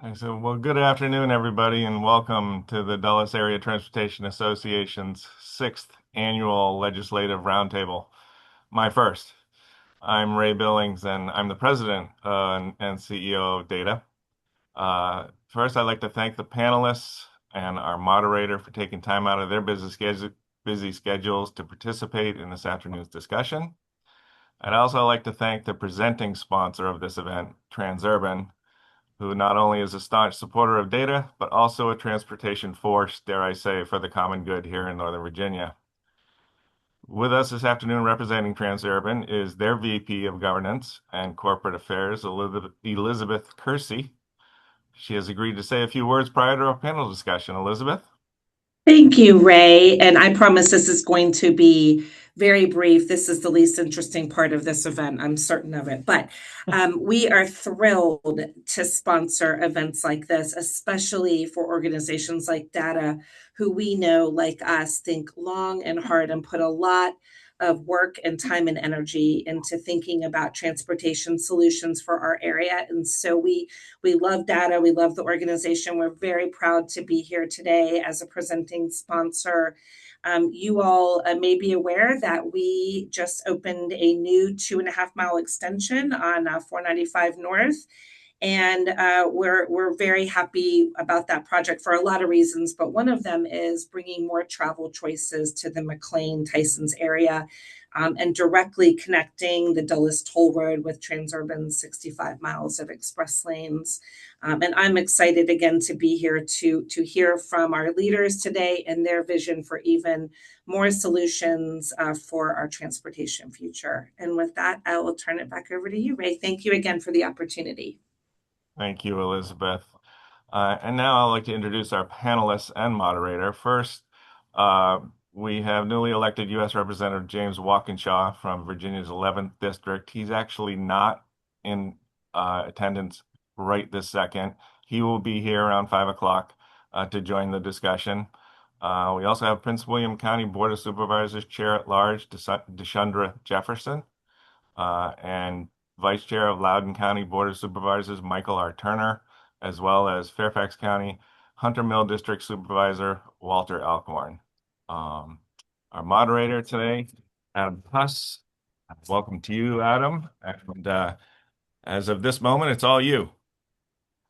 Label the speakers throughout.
Speaker 1: I said, well, good afternoon, everybody, and welcome to the Dulles Area Transportation Association's sixth annual legislative roundtable. My first. I'm Ray Billings, and I'm the president and CEO of Data. First, I'd like to thank the panelists and our moderator for taking time out of their busy schedules to participate in this afternoon's discussion. I'd also like to thank the presenting sponsor of this event, Transurban, who not only is a staunch supporter of data, but also a transportation force, dare I say, for the common good here in Northern Virginia. With us this afternoon representing Transurban is their VP of Governance and Corporate Affairs, Elizabeth Kersey. She has agreed to say a few words prior to our panel discussion. Elizabeth?
Speaker 2: Thank you, Ray. And I promise this is going to be very brief. This is the least interesting part of this event. I'm certain of it. But we are thrilled to sponsor events like this, especially for organizations like Data, who we know, like us, think long and hard and put a lot of work and time and energy into thinking about transportation solutions for our area. And so we love Data. We love the organization. We're very proud to be here today as a presenting sponsor. You all may be aware that we just opened a new 2.5 mile extension on 495 North. And we're very happy about that project for a lot of reasons, but one of them is bringing more travel choices to the McLean-Tysons area, and directly connecting the Dulles Toll Road with Transurban's 65 miles of express lanes. And I'm excited again to be here to hear from our leaders today and their vision for even more solutions for our transportation future. And with that, I will turn it back over to you, Ray. Thank you again for the opportunity.
Speaker 1: Thank you, Elizabeth. And now I'd like to introduce our panelists and moderator. First, we have newly elected U.S. Representative James Walkinshaw from Virginia's 11th District. He's actually not in attendance right this second. He will be here around 5 o'clock to join the discussion. We also have Prince William County Board of Supervisors Chair at Large, Deshundra Jefferson, and Vice Chair of Loudoun County Board of Supervisors, Michael R. Turner, as well as Fairfax County Hunter Mill District Supervisor, Walter Alcorn. Our moderator today, Adam Tuss. Welcome to you, Adam. And as of this moment, it's all you.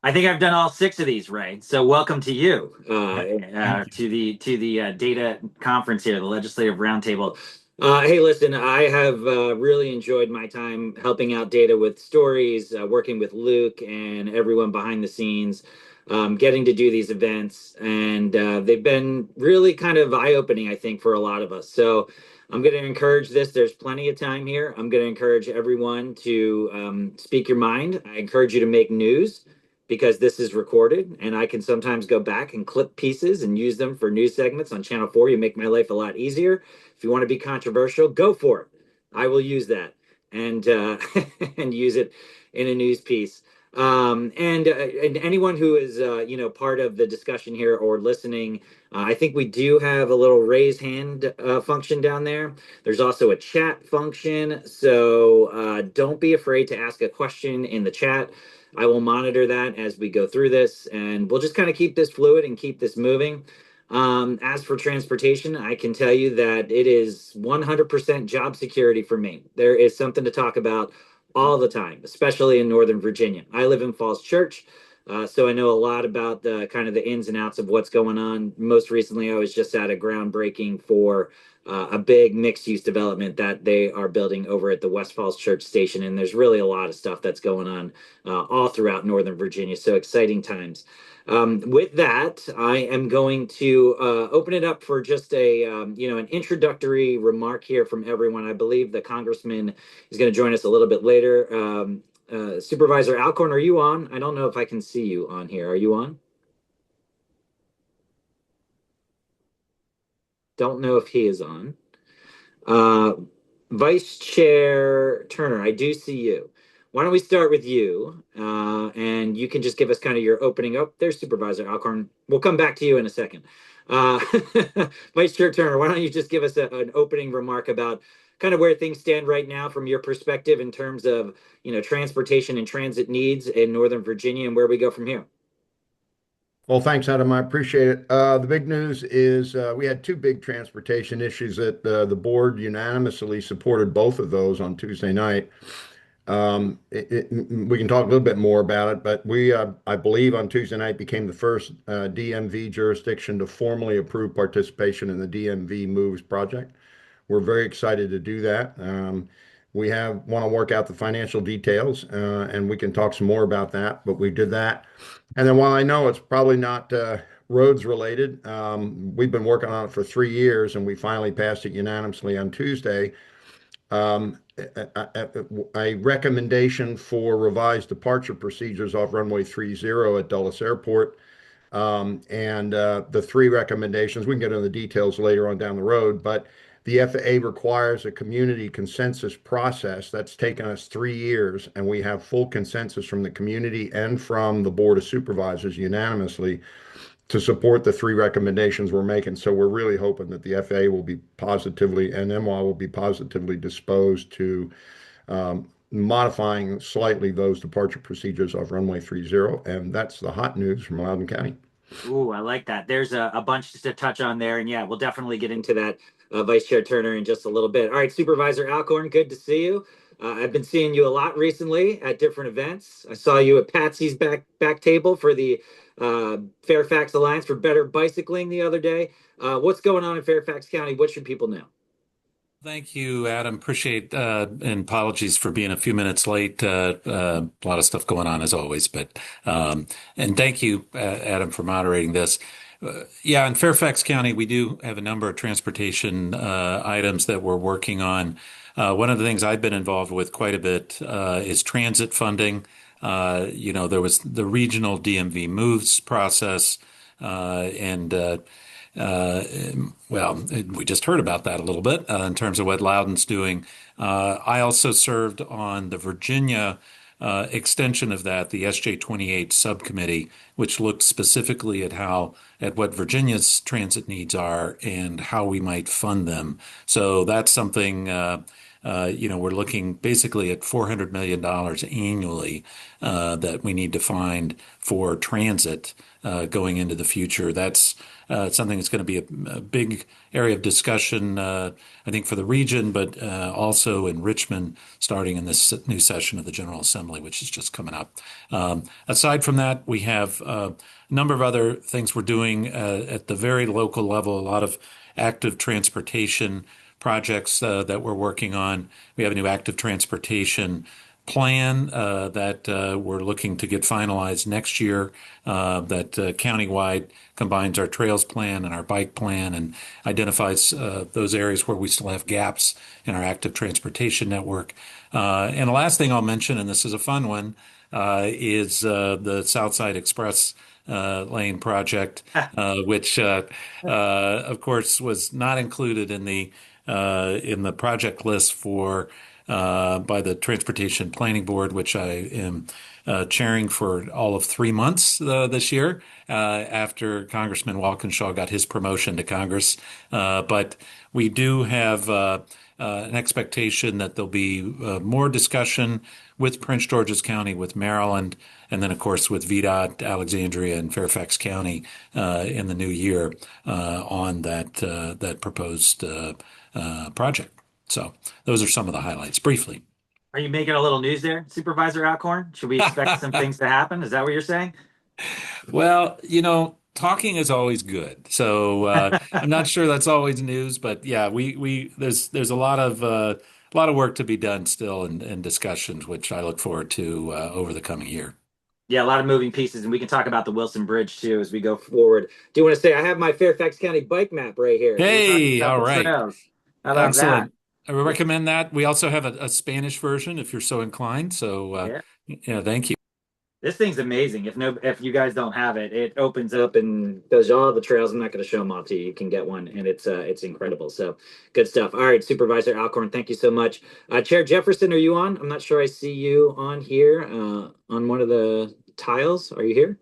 Speaker 3: I think I've done all six of these, Ray. So welcome to you, to the data conference here, the Legislative Roundtable. Hey, listen, I have really enjoyed my time helping out Data with stories, working with Luke and everyone behind the scenes, getting to do these events, and they've been really kind of eye-opening, I think, for a lot of us. So I'm going to encourage this. There's plenty of time here. I'm going to encourage everyone to speak your mind. I encourage you to make news, because this is recorded and I can sometimes go back and clip pieces and use them for news segments on Channel 4. You make my life a lot easier. If you want to be controversial, go for it. I will use that and and use it in a news piece. And anyone who is part of the discussion here or listening, I think we do have a little raise hand function down there. There's also a chat function, so don't be afraid to ask a question in the chat. I will monitor that as we go through this, and we'll just kind of keep this fluid and keep this moving. As for transportation, I can tell you that it is 100% job security for me. There is something to talk about all the time, especially in Northern Virginia. I live in Falls Church, so I know a lot about the kind of the ins and outs of what's going on. Most recently, I was just at a groundbreaking for a big mixed-use development that they are building over at the West Falls Church Station, and there's really a lot of stuff that's going on all throughout Northern Virginia. So exciting times. With that, I am going to open it up for just an introductory remark here from everyone. I believe the congressman is going to join us a little bit later. Supervisor Alcorn, are you on? I don't know if I can see you on here. Are you on? Don't know if he is on. Vice Chair Turner, I do see you. Why don't we start with you, and you can just give us kind of your opening up. There's Supervisor Alcorn. We'll come back to you in a second. Vice Chair Turner, why don't you just give us an opening remark about kind of where things stand right now from your perspective in terms of transportation and transit needs in Northern Virginia and where we go from here.
Speaker 4: Well, thanks, Adam. I appreciate it. The big news is we had two big transportation issues that the board unanimously supported both of those on Tuesday night. We can talk a little bit more about it, but I believe, on Tuesday night became the first DMV jurisdiction to formally approve participation in the DMV Moves project. We're very excited to do that. We want to work out the financial details, and we can talk some more about that, but we did that. And then while I know it's probably not roads related, we've been working on it for 3 years, and we finally passed it unanimously on Tuesday. A recommendation for revised departure procedures off runway 30 at Dulles Airport. And the three recommendations, we can get into the details later on down the road, but the FAA requires a community consensus process. That's taken us 3 years, and we have full consensus from the community and from the Board of Supervisors unanimously to support the three recommendations we're making. So we're really hoping that the FAA will be positively, and MWA will be positively disposed to modifying slightly those departure procedures off runway 30. And that's the hot news from Loudoun County.
Speaker 3: Ooh, I like that. There's a bunch to touch on there, and yeah, we'll definitely get into that, Vice Chair Turner, in just a little bit. All right, Supervisor Alcorn, good to see you. I've been seeing you a lot recently at different events. I saw you at Patsy's back table for the Fairfax Alliance for Better Bicycling the other day. What's going on in Fairfax County? What should people know?
Speaker 5: Thank you, Adam. Appreciate and apologies for being a few minutes late. A lot of stuff going on as always, but and thank you, Adam, for moderating this. Yeah, in Fairfax County, we do have a number of transportation items that we're working on. One of the things I've been involved with quite a bit is transit funding. There was the regional DMV moves process, and well, we just heard about that a little bit in terms of what Loudoun's doing. I also served on the Virginia extension of that, the SJ28 subcommittee, which looked specifically at what Virginia's transit needs are and how we might fund them. So that's something. We're looking basically at $400 million annually that we need to find for transit going into the future. That's something that's going to be a big area of discussion, I think, for the region, but also in Richmond, starting in this new session of the General Assembly, which is just coming up. Aside from that, we have a number of other things we're doing at the very local level, a lot of active transportation projects that we're working on. We have a new active transportation plan that we're looking to get finalized next year that countywide combines our trails plan and our bike plan and identifies those areas where we still have gaps in our active transportation network. And the last thing I'll mention, and this is a fun one, is the Southside Express lane project, which of course was not included in the project list by the Transportation Planning Board, which I am chairing for all of 3 months this year after Congressman Walkinshaw got his promotion to Congress. But we do have an expectation that there'll be more discussion with Prince George's County, with Maryland, and then, of course, with VDOT, Alexandria, and Fairfax County in the new year on that proposed project. So those are some of the highlights, briefly.
Speaker 3: Are you making a little news there, Supervisor Alcorn? Should we expect some things to happen? Is that what you're saying?
Speaker 5: Well, talking is always good. So I'm not sure that's always news, but yeah, there's a lot of work to be done still in discussions, which I look forward to over the coming year.
Speaker 3: Yeah, a lot of moving pieces, and we can talk about the Wilson Bridge too as we go forward. Do you want to say I have my Fairfax County bike map right here?
Speaker 5: Hey, all right.
Speaker 3: Trails. How about
Speaker 5: Excellent.
Speaker 3: that?
Speaker 5: I would recommend that. We also have a Spanish version if you're so inclined. So yeah, thank you.
Speaker 3: This thing's amazing. If you guys don't have it, it opens up and does all the trails. I'm not going to show them all to you. You can get one, and it's incredible. So good stuff. All right, Supervisor Alcorn, thank you so much. Chair Jefferson, are you on? I'm not sure I see you on here on one of the tiles. Are you here?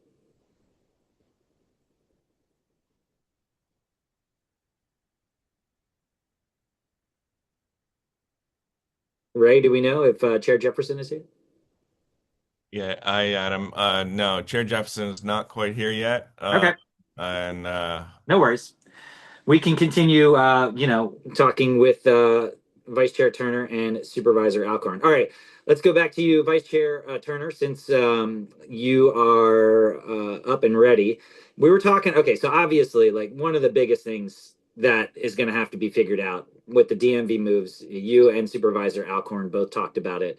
Speaker 3: Ray, do we know if Chair Jefferson is here?
Speaker 1: Yeah, Adam. No, Chair Jefferson is not quite here yet.
Speaker 3: Okay,
Speaker 1: And
Speaker 3: no worries. We can continue, talking with Vice Chair Turner and Supervisor Alcorn. All right, let's go back to you, Vice Chair Turner, since you are up and ready. We were talking, okay, so obviously, like one of the biggest things that is going to have to be figured out with the DMV moves, you and Supervisor Alcorn both talked about it,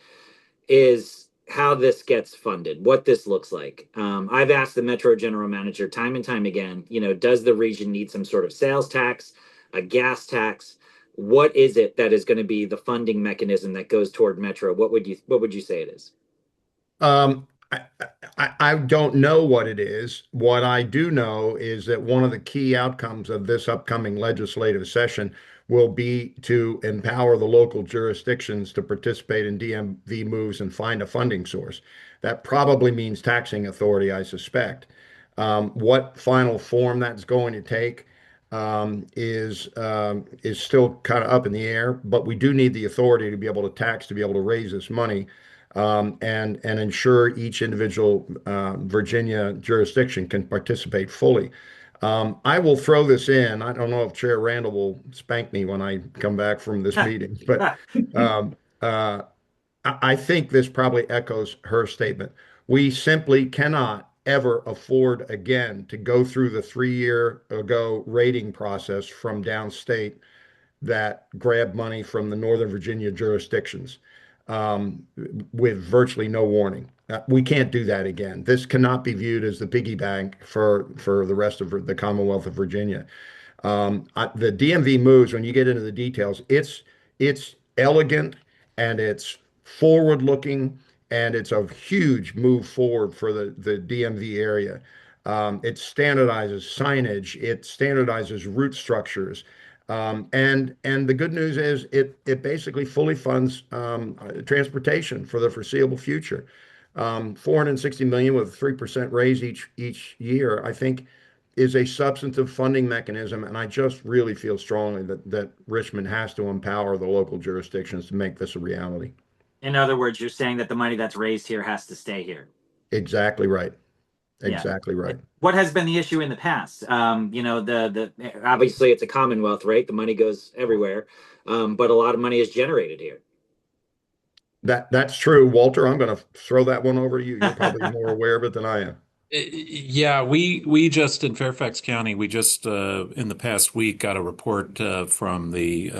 Speaker 3: is how this gets funded, what this looks like. I've asked the Metro general manager time and time again, does the region need some sort of sales tax, a gas tax? What is it that is going to be the funding mechanism that goes toward Metro? What would you say it is?
Speaker 4: Um, I don't know what it is. What I do know is that one of the key outcomes of this upcoming legislative session will be to empower the local jurisdictions to participate in DMV moves and find a funding source. That probably means taxing authority, I suspect. What final form that's going to take is still kind of up in the air, but we do need the authority to be able to tax, to be able to raise this money, and ensure each individual Virginia jurisdiction can participate fully. I will throw this in. I don't know if Chair Randall will spank me when I come back from this meeting, but um, uh, I think this probably echoes her statement. We simply cannot ever afford again to go through the 3 year ago rating process from downstate that grab money from the Northern Virginia jurisdictions um, with virtually no warning. We can't do that again. This cannot be viewed as the piggy bank for the rest of the Commonwealth of Virginia. The DMV moves, when you get into the details, it's elegant and it's forward looking and it's a huge move forward for the DMV area. It standardizes signage, it standardizes route structures. And the good news is it basically fully funds transportation for the foreseeable future. 460 million with a 3% raise each year, I think, is a substantive funding mechanism, and I just really feel strongly that Richmond has to empower the local jurisdictions to make this a reality.
Speaker 3: In other words, you're saying that the money that's raised here has to stay here.
Speaker 4: Exactly right.
Speaker 3: Yeah.
Speaker 4: Exactly right.
Speaker 3: What has been the issue in the past? The obviously it's a Commonwealth, right? The money goes everywhere, but a lot of money is generated here.
Speaker 4: That's true, Walter. I'm going to throw that one over to you. You're probably more aware of it than I am.
Speaker 5: Yeah, we just in Fairfax County, we just in the past week got a report from the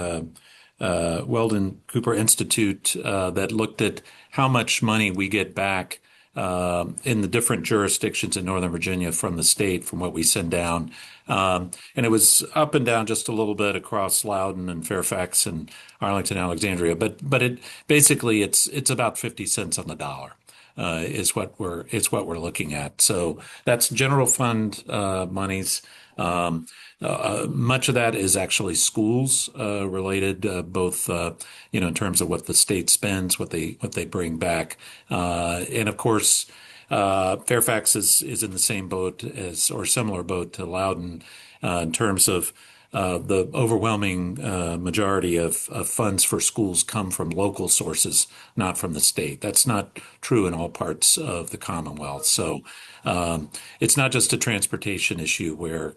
Speaker 5: Weldon Cooper Institute that looked at how much money we get back in the different jurisdictions in Northern Virginia from the state from what we send down. And it was up and down just a little bit across Loudoun and Fairfax and Arlington, Alexandria. But it basically it's about 50 cents on the dollar. Is what we're looking at. So that's general fund monies. Much of that is actually schools related, both in terms of what the state spends, what they bring back, and of course. Fairfax is in the same boat as, or similar boat to Loudoun, in terms of the overwhelming majority of funds for schools come from local sources, not from the state. That's not true in all parts of the Commonwealth. So it's not just a transportation issue where,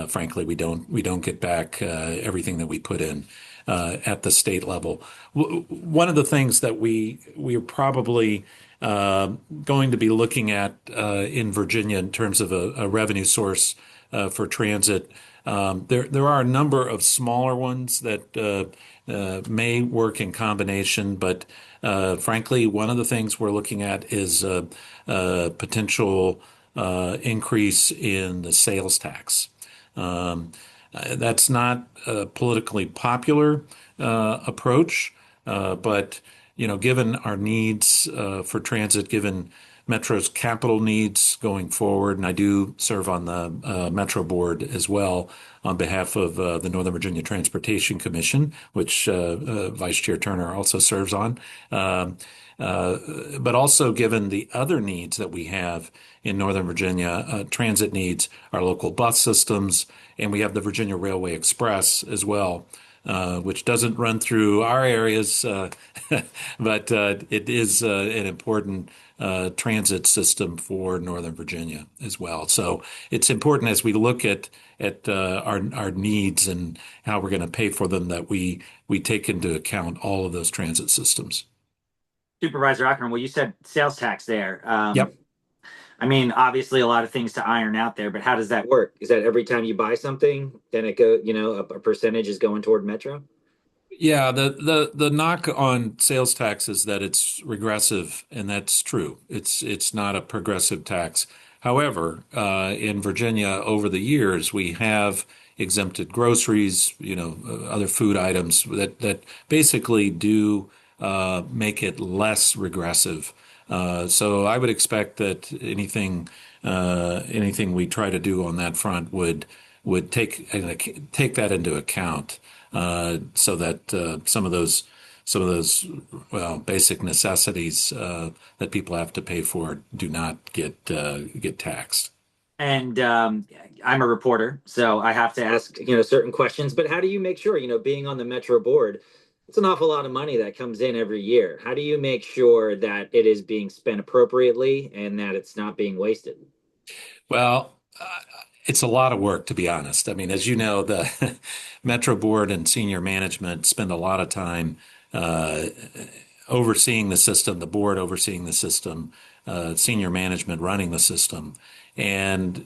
Speaker 5: frankly, we don't get back everything that we put in at the state level. One of the things that we're probably going to be looking at in Virginia in terms of a revenue source for transit. There are a number of smaller ones that may work in combination, but frankly, one of the things we're looking at is a potential increase in the sales tax. That's not a politically popular approach, but given our needs for transit, given Metro's capital needs going forward, and I do serve on the Metro board as well on behalf of the Northern Virginia Transportation Commission, which Vice Chair Turner also serves on. But also given the other needs that we have in Northern Virginia, transit needs, our local bus systems, and we have the Virginia Railway Express as well. which doesn't run through our areas, but it is an important transit system for Northern Virginia as well. So it's important as we look at our needs and how we're going to pay for them that we take into account all of those transit systems.
Speaker 3: Supervisor Ackerman, well, you said sales tax there.
Speaker 5: Yep.
Speaker 3: I mean, obviously a lot of things to iron out there, but how does that work? Is that every time you buy something, then it go, a percentage is going toward Metro?
Speaker 5: Yeah, the knock on sales tax is that it's regressive, and that's true. It's not a progressive tax. However, in Virginia, over the years, we have exempted groceries, other food items that basically do make it less regressive. So I would expect that anything we try to do on that front would take that into account, so that some of those well basic necessities that people have to pay for do not get taxed.
Speaker 3: And I'm a reporter, so I have to ask, certain questions. But how do you make sure, being on the Metro board, it's an awful lot of money that comes in every year. How do you make sure that it is being spent appropriately and that it's not being wasted?
Speaker 5: Well, it's a lot of work, to be honest. I mean, as you know, the Metro Board and senior management spend a lot of time uh, overseeing the system, the board overseeing the system, senior management running the system. And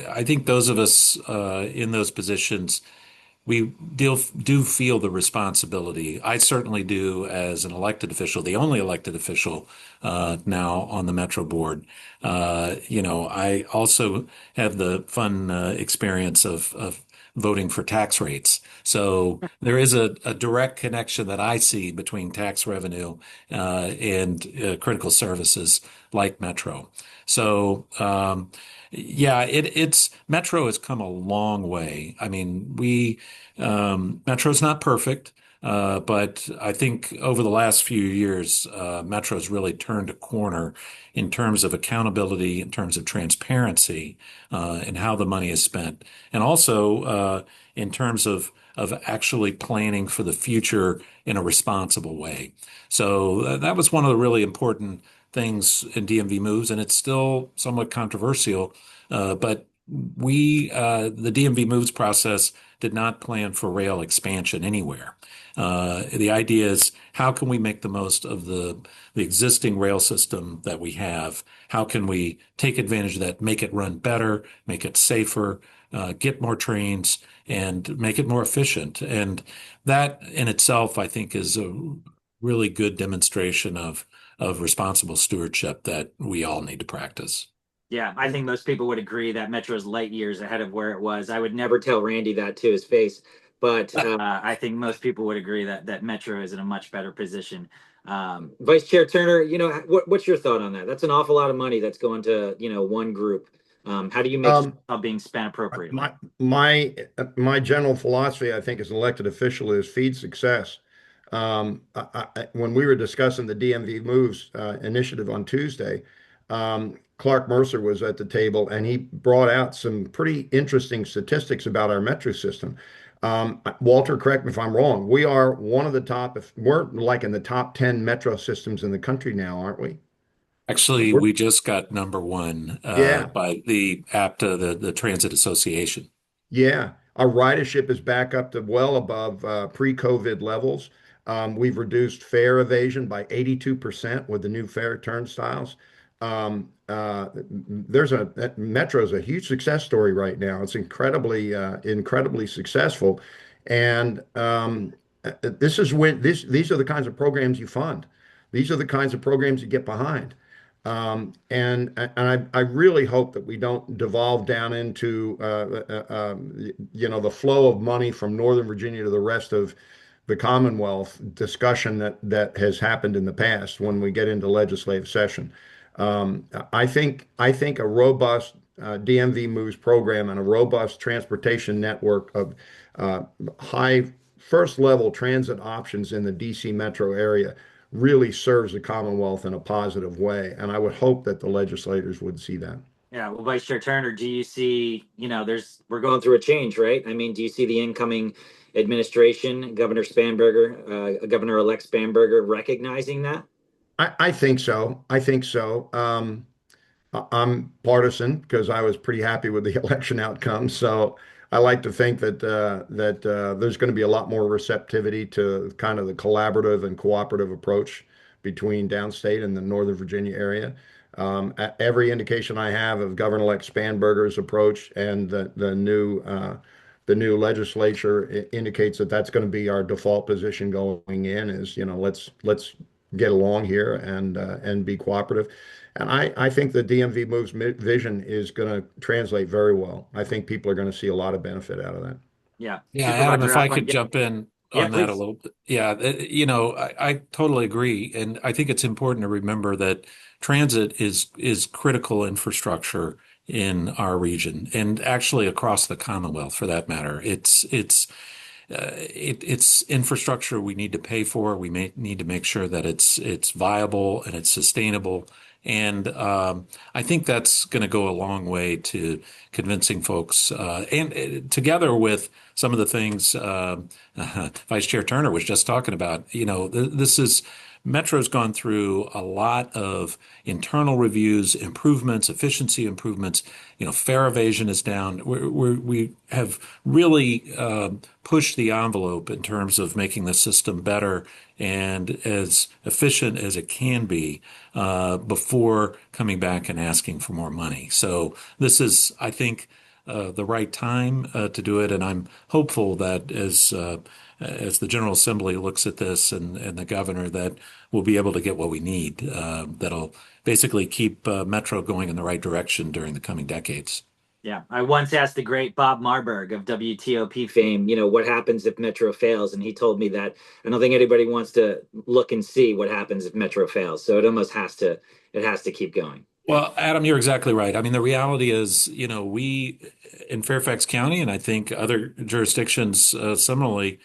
Speaker 5: I think those of us in those positions, we do feel the responsibility. I certainly do as an elected official, the only elected official now on the Metro Board. I also have the fun experience of voting for tax rates. So there is a direct connection that I see between tax revenue and critical services like Metro. So yeah, it's Metro has come a long way. I mean, Metro's not perfect, but I think over the last few years, Metro's really turned a corner in terms of accountability, in terms of transparency, and how the money is spent, and also in terms of actually planning for the future in a responsible way. So that was one of the really important things in DMV moves, and it's still somewhat controversial. But the DMV moves process did not plan for rail expansion anywhere. The idea is how can we make the most of the existing rail system that we have? How can we take advantage of that, make it run better, make it safer, get more trains, and make it more efficient? And that in itself, I think, is a really good demonstration of responsible stewardship that we all need to practice.
Speaker 3: Yeah, I think most people would agree that Metro is light years ahead of where it was. I would never tell Randy that to his face, but I think most people would agree that Metro is in a much better position. Vice Chair Turner, what's your thought on that? That's an awful lot of money that's going to, one group. How do you make sure it's all being spent appropriately?
Speaker 4: My general philosophy, I think, as an elected official, is feed success. When we were discussing the DMV Moves initiative on Tuesday, Clark Mercer was at the table and he brought out some pretty interesting statistics about our metro system. Walter, correct me if I'm wrong. We are one of the top, if we're like in the top 10 metro systems in the country now, aren't we?
Speaker 5: Actually,
Speaker 4: We're-
Speaker 5: we just got number one
Speaker 4: yeah.
Speaker 5: by the APTA, the Transit Association.
Speaker 4: Yeah, our ridership is back up to well above pre-COVID levels. We've reduced fare evasion by 82% with the new fare turnstiles. Metro is a huge success story right now. It's incredibly successful, and these are the kinds of programs you fund. These are the kinds of programs you get behind. And I really hope that we don't devolve down into the flow of money from Northern Virginia to the rest of the Commonwealth discussion that has happened in the past when we get into legislative session. I think a robust DMV Moves program and a robust transportation network of high first level transit options in the DC metro area really serves the Commonwealth in a positive way. And I would hope that the legislators would see that.
Speaker 3: Yeah, well, Vice Chair Turner, do you see, we're going through a change, right? I mean, do you see the incoming administration, Governor Spanberger, Governor-elect Spanberger recognizing that?
Speaker 4: I think so. I think so. I'm partisan because I was pretty happy with the election outcome. So I like to think that there's going to be a lot more receptivity to kind of the collaborative and cooperative approach between downstate and the Northern Virginia area. Every indication I have of Governor-elect Spanberger's approach and the new legislature indicates that that's going to be our default position going in is, let's get along here and be cooperative. And I think the DMV moves vision is going to translate very well. I think people are going to see a lot of benefit out of that.
Speaker 3: Yeah.
Speaker 5: Yeah, Adam,
Speaker 3: Supervisor
Speaker 5: if I
Speaker 3: Alcorn,
Speaker 5: could
Speaker 3: yeah,
Speaker 5: jump in
Speaker 3: yeah,
Speaker 5: on that a
Speaker 3: please.
Speaker 5: little bit. Yeah, I totally agree. And I think it's important to remember that transit is critical infrastructure in our region and actually across the Commonwealth for that matter. It's infrastructure we need to pay for. We may need to make sure that it's viable and it's sustainable. And I think that's going to go a long way to convincing folks, and together with some of the things Vice Chair Turner was just talking about. This is Metro's gone through a lot of internal reviews, improvements, efficiency improvements. Fare evasion is down. We have really pushed the envelope in terms of making the system better and as efficient as it can be before coming back and asking for more money. So this is, I think, the right time to do it, and I'm hopeful that as the General Assembly looks at this and the governor, that we'll be able to get what we need. That'll basically keep Metro going in the right direction during the coming decades.
Speaker 3: Yeah, I once asked the great Bob Marburg of WTOP fame, what happens if Metro fails, and he told me that I don't think anybody wants to look and see what happens if Metro fails. So it has to keep going.
Speaker 5: Well, Adam, you're exactly right. I mean, the reality is, we in Fairfax County, and I think other jurisdictions similarly,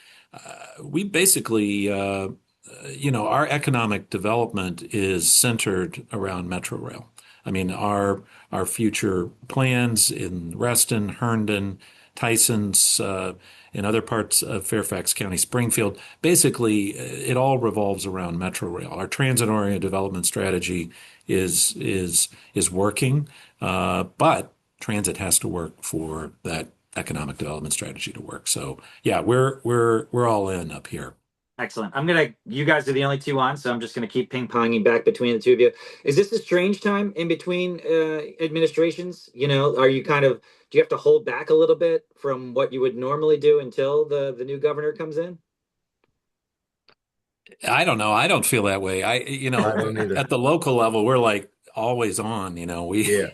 Speaker 5: we basically, our economic development is centered around Metro Rail. I mean, our future plans in Reston, Herndon, Tysons, in other parts of Fairfax County, Springfield, basically, it all revolves around Metro Rail. Our transit-oriented development strategy is working, but transit has to work for that economic development strategy to work. So yeah, we're all in up here.
Speaker 3: Excellent. You guys are the only two on, so I'm just gonna keep ping-ponging back between the two of you. Is this a strange time in between administrations? Are you do you have to hold back a little bit from what you would normally do until the new governor comes in?
Speaker 5: I don't know. I don't feel that way.
Speaker 4: I don't either.
Speaker 5: At the local level, we're like always on, we
Speaker 4: Yeah,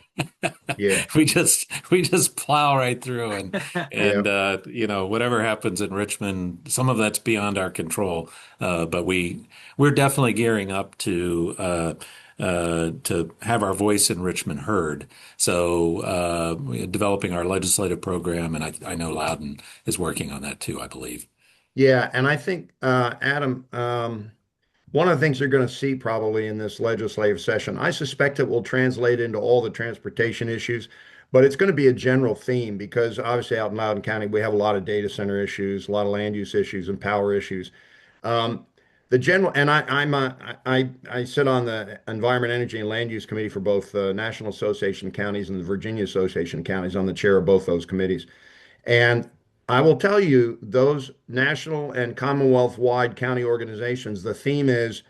Speaker 4: yeah,
Speaker 5: we just plow right through and
Speaker 4: yeah.
Speaker 5: whatever happens in Richmond, some of that's beyond our control. But we're definitely gearing up to have our voice in Richmond heard. So we're developing our legislative program, and I know Loudoun is working on that too, I believe.
Speaker 4: Yeah, and I think, Adam, one of the things you're going to see probably in this legislative session, I suspect it will translate into all the transportation issues, but it's going to be a general theme because obviously out in Loudoun County, we have a lot of data center issues, a lot of land use issues, and power issues. Um, the general, and I sit on the Environment, Energy, and Land Use Committee for both the National Association of Counties and the Virginia Association of Counties. I'm the chair of both those committees. And I will tell you, those national and Commonwealth-wide county organizations, the theme is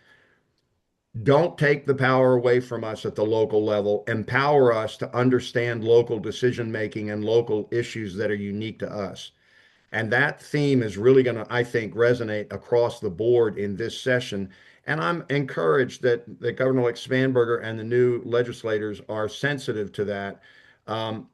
Speaker 4: don't take the power away from us at the local level. Empower us to understand local decision making and local issues that are unique to us. And that theme is really going to, I think, resonate across the board in this session. And I'm encouraged that Governor Spanberger and the new legislators are sensitive to that. Um,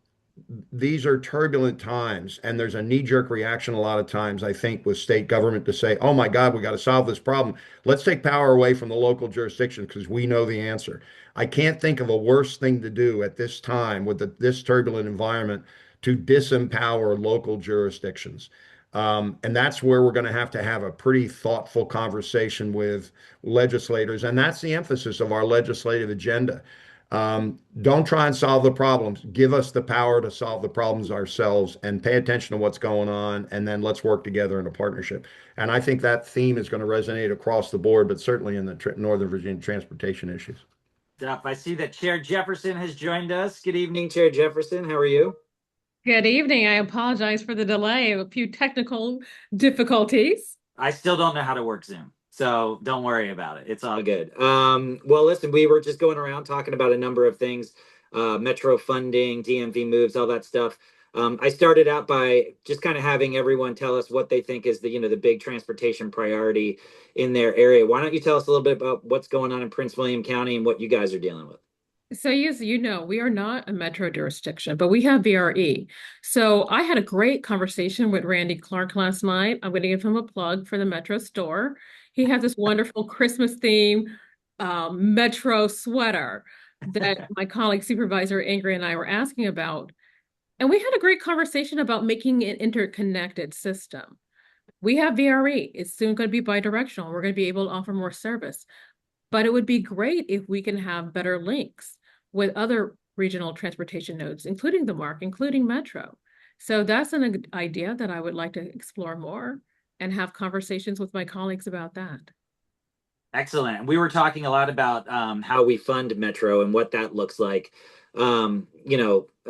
Speaker 4: these are turbulent times, and there's a knee-jerk reaction a lot of times, I think, with state government to say, oh my God, we got to solve this problem. Let's take power away from the local jurisdiction because we know the answer. I can't think of a worse thing to do at this time with this turbulent environment to disempower local jurisdictions. And that's where we're going to have a pretty thoughtful conversation with legislators. And that's the emphasis of our legislative agenda. Don't try and solve the problems. Give us the power to solve the problems ourselves and pay attention to what's going on, and then let's work together in a partnership. And I think that theme is going to resonate across the board, but certainly in the Northern Virginia transportation issues.
Speaker 3: I see that Chair Jefferson has joined us. Good evening, Chair Jefferson. How are you?
Speaker 6: Good evening. I apologize for the delay, a few technical difficulties.
Speaker 3: I still don't know how to work Zoom, so don't worry about it. It's all good. Well, listen, we were just going around talking about a number of things, metro funding, DMV moves, all that stuff. I started out by just kind of having everyone tell us what they think is the big transportation priority in their area. Why don't you tell us a little bit about what's going on in Prince William County and what you guys are dealing with?
Speaker 6: So, as you know, we are not a metro jurisdiction, but we have VRE. So I had a great conversation with Randy Clark last night. I'm going to give him a plug for the Metro store. He has this wonderful Christmas theme Metro sweater that my colleague Supervisor Ingrid and I were asking about. And we had a great conversation about making an interconnected system. We have VRE. It's soon going to be bidirectional. We're going to be able to offer more service. But it would be great if we can have better links with other regional transportation nodes, including the MARC, including Metro. So that's an idea that I would like to explore more and have conversations with my colleagues about that.
Speaker 3: Excellent. We were talking a lot about how we fund Metro and what that looks like.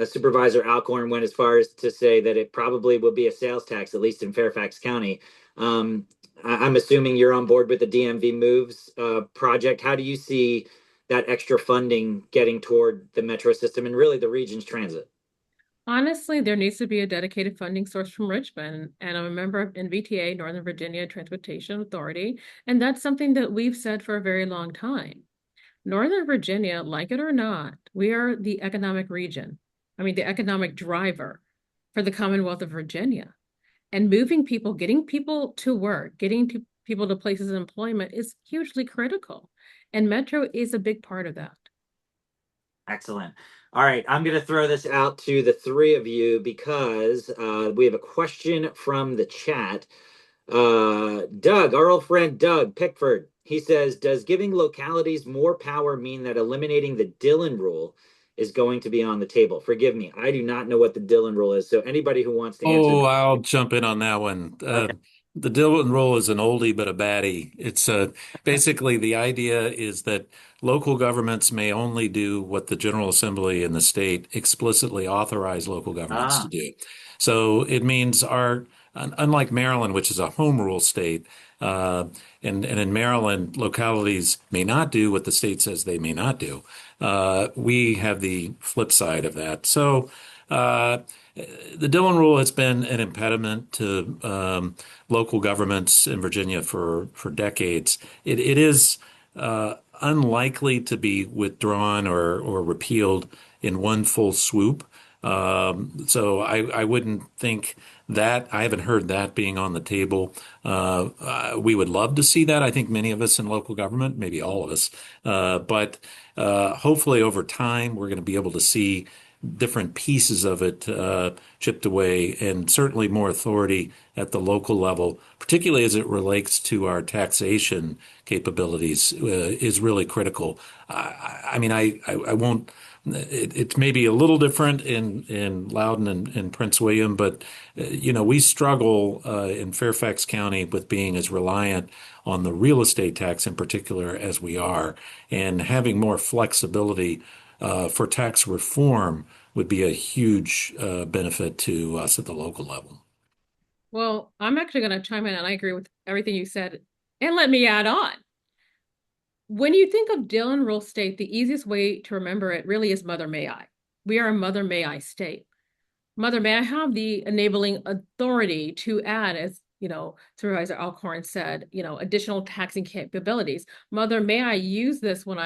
Speaker 3: Supervisor Alcorn went as far as to say that it probably will be a sales tax, at least in Fairfax County. I'm assuming you're on board with the DMV Moves project. How do you see that extra funding getting toward the Metro system and really the region's transit?
Speaker 6: Honestly, there needs to be a dedicated funding source from Richmond, and I'm a member of NVTA, Northern Virginia Transportation Authority, and that's something that we've said for a very long time. Northern Virginia, like it or not, we are the economic region. The economic driver for the Commonwealth of Virginia. And moving people, getting people to work, getting people to places of employment is hugely critical. And Metro is a big part of that. Excellent.
Speaker 3: All right, I'm going to throw this out to the three of you because we have a question from the chat. Doug, our old friend Doug Pickford, he says, does giving localities more power mean that eliminating the Dillon rule is going to be on the table? Forgive me, I do not know what the Dillon rule is. So anybody who wants to answer.
Speaker 5: Oh, I'll jump in on that one.
Speaker 3: Okay.
Speaker 5: The Dillon rule is an oldie but a baddie. It's basically the idea is that local governments may only do what the General Assembly in the state explicitly authorize local governments to do. So it means unlike Maryland, which is a home rule state, and in Maryland, localities may not do what the state says they may not do. We have the flip side of that. So the Dillon rule has been an impediment to local governments in Virginia for decades. It is unlikely to be withdrawn or repealed in one full swoop. So I wouldn't think that. I haven't heard that being on the table. We would love to see that. I think many of us in local government, maybe all of us, but hopefully over time we're going to be able to see different pieces of it chipped away, and certainly more authority at the local level, particularly as it relates to our taxation capabilities, is really critical. I won't. It's maybe a little different in Loudoun and Prince William, but we struggle in Fairfax County with being as reliant on the real estate tax in particular as we are, and having more flexibility for tax reform would be a huge benefit to us at the local level.
Speaker 6: Well, I'm actually going to chime in, and I agree with everything you said. And let me add on. When you think of Dillon Rule State, the easiest way to remember it really is Mother May I. We are a Mother May I state. Mother May I have the enabling authority to add, as Supervisor Alcorn said, additional taxing capabilities. Mother May I use this for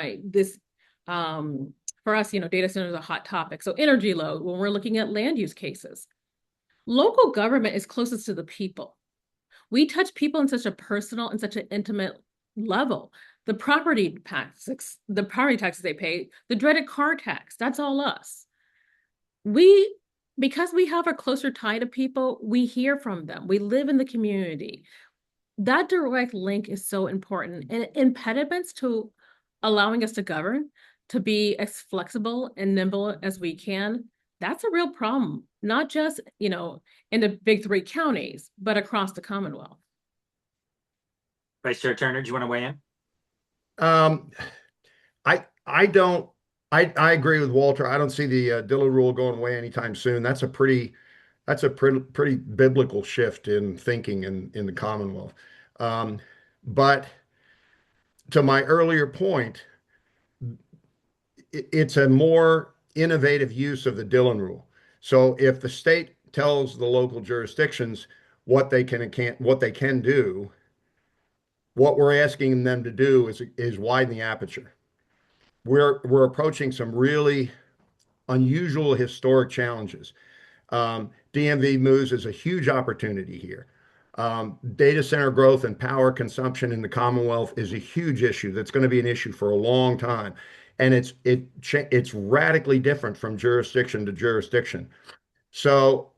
Speaker 6: us, data center is a hot topic. So energy load, when we're looking at land use cases, local government is closest to the people. We touch people in such a personal and such an intimate level. The property taxes they pay, the dreaded car tax, that's all us. Because we have a closer tie to people, we hear from them. We live in the community. That direct link is so important. And impediments to allowing us to govern, to be as flexible and nimble as we can, that's a real problem, not just, in the big three counties, but across the Commonwealth.
Speaker 3: Vice Chair Turner, do you want to weigh in?
Speaker 4: Um, I don't. I agree with Walter. I don't see the Dillon rule going away anytime soon. That's a pretty biblical shift in thinking in the Commonwealth. But to my earlier point, it's a more innovative use of the Dillon rule. So if the state tells the local jurisdictions what they can and can't, what they can do, what we're asking them to do is widen the aperture. We're approaching some really unusual historic challenges. DMV moves is a huge opportunity here. Data center growth and power consumption in the Commonwealth is a huge issue that's going to be an issue for a long time. And it's radically different from jurisdiction to jurisdiction. So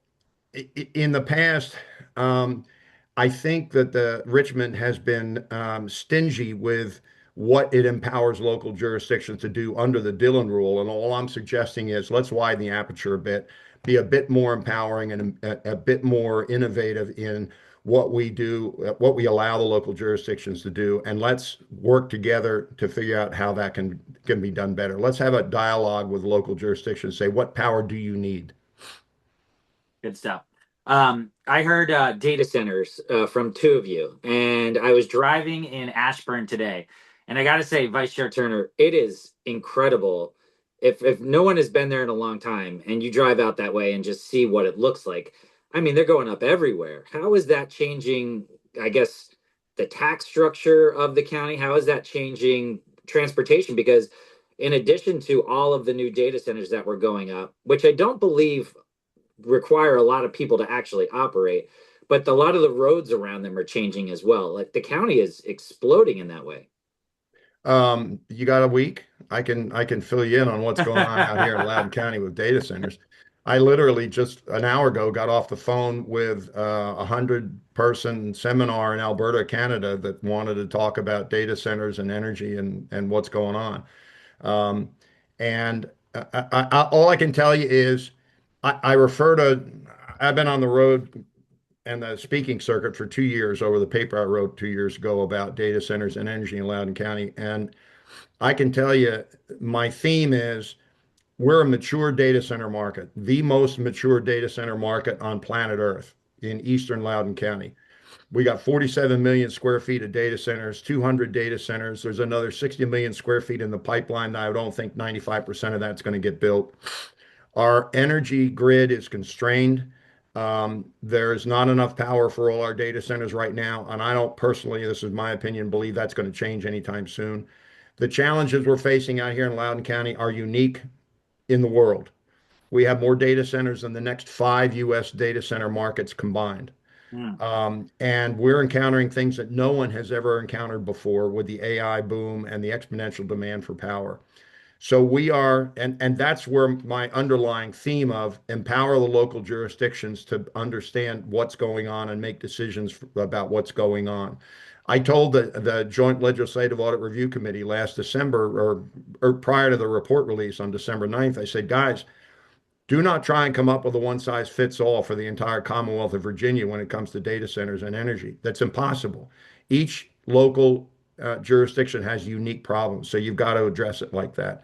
Speaker 4: in the past, I think that the Richmond has been stingy with what it empowers local jurisdictions to do under the Dillon rule. And all I'm suggesting is let's widen the aperture a bit, be a bit more empowering and a bit more innovative in what we do, what we allow the local jurisdictions to do, and let's work together to figure out how that can be done better. Let's have a dialogue with local jurisdictions, say, what power do you need?
Speaker 3: Good stuff. I heard data centers from two of you, and I was driving in Ashburn today, and I got to say, Vice Chair Turner, it is incredible. If no one has been there in a long time, and you drive out that way and just see what it looks like, I mean, they're going up everywhere. How is that changing, I guess, the tax structure of the county? How is that changing transportation? Because in addition to all of the new data centers that were going up, which I don't believe require a lot of people to actually operate, but a lot of the roads around them are changing as well. Like the county is exploding in that way.
Speaker 4: You got a week? I can fill you in on what's going on out here in Loudoun County with data centers. I literally just an hour ago got off the phone with a 100-person seminar in Alberta, Canada, that wanted to talk about data centers and energy and what's going on. Um, and all I can tell you is I refer to, I've been on the road and the speaking circuit for 2 years over the paper I wrote 2 years ago about data centers and energy in Loudoun County. And I can tell you my theme is we're a mature data center market, the most mature data center market on planet Earth in eastern Loudoun County. We got 47 million square feet of data centers, 200 data centers. There's another 60 million square feet in the pipeline. I don't think 95% of that's going to get built. Our energy grid is constrained. There's not enough power for all our data centers right now. And I don't personally, this is my opinion, believe that's going to change anytime soon. The challenges we're facing out here in Loudoun County are unique in the world. We have more data centers than the next 5 US data center markets combined. And we're encountering things that no one has ever encountered before with the AI boom and the exponential demand for power. So we are, and that's where my underlying theme of empower the local jurisdictions to understand what's going on and make decisions about what's going on. I told the Joint Legislative Audit Review Committee last December, or prior to the report release on December 9th, I said, guys, do not try and come up with a one size fits all for the entire Commonwealth of Virginia when it comes to data centers and energy. That's impossible. Each local jurisdiction has unique problems, so you've got to address it like that.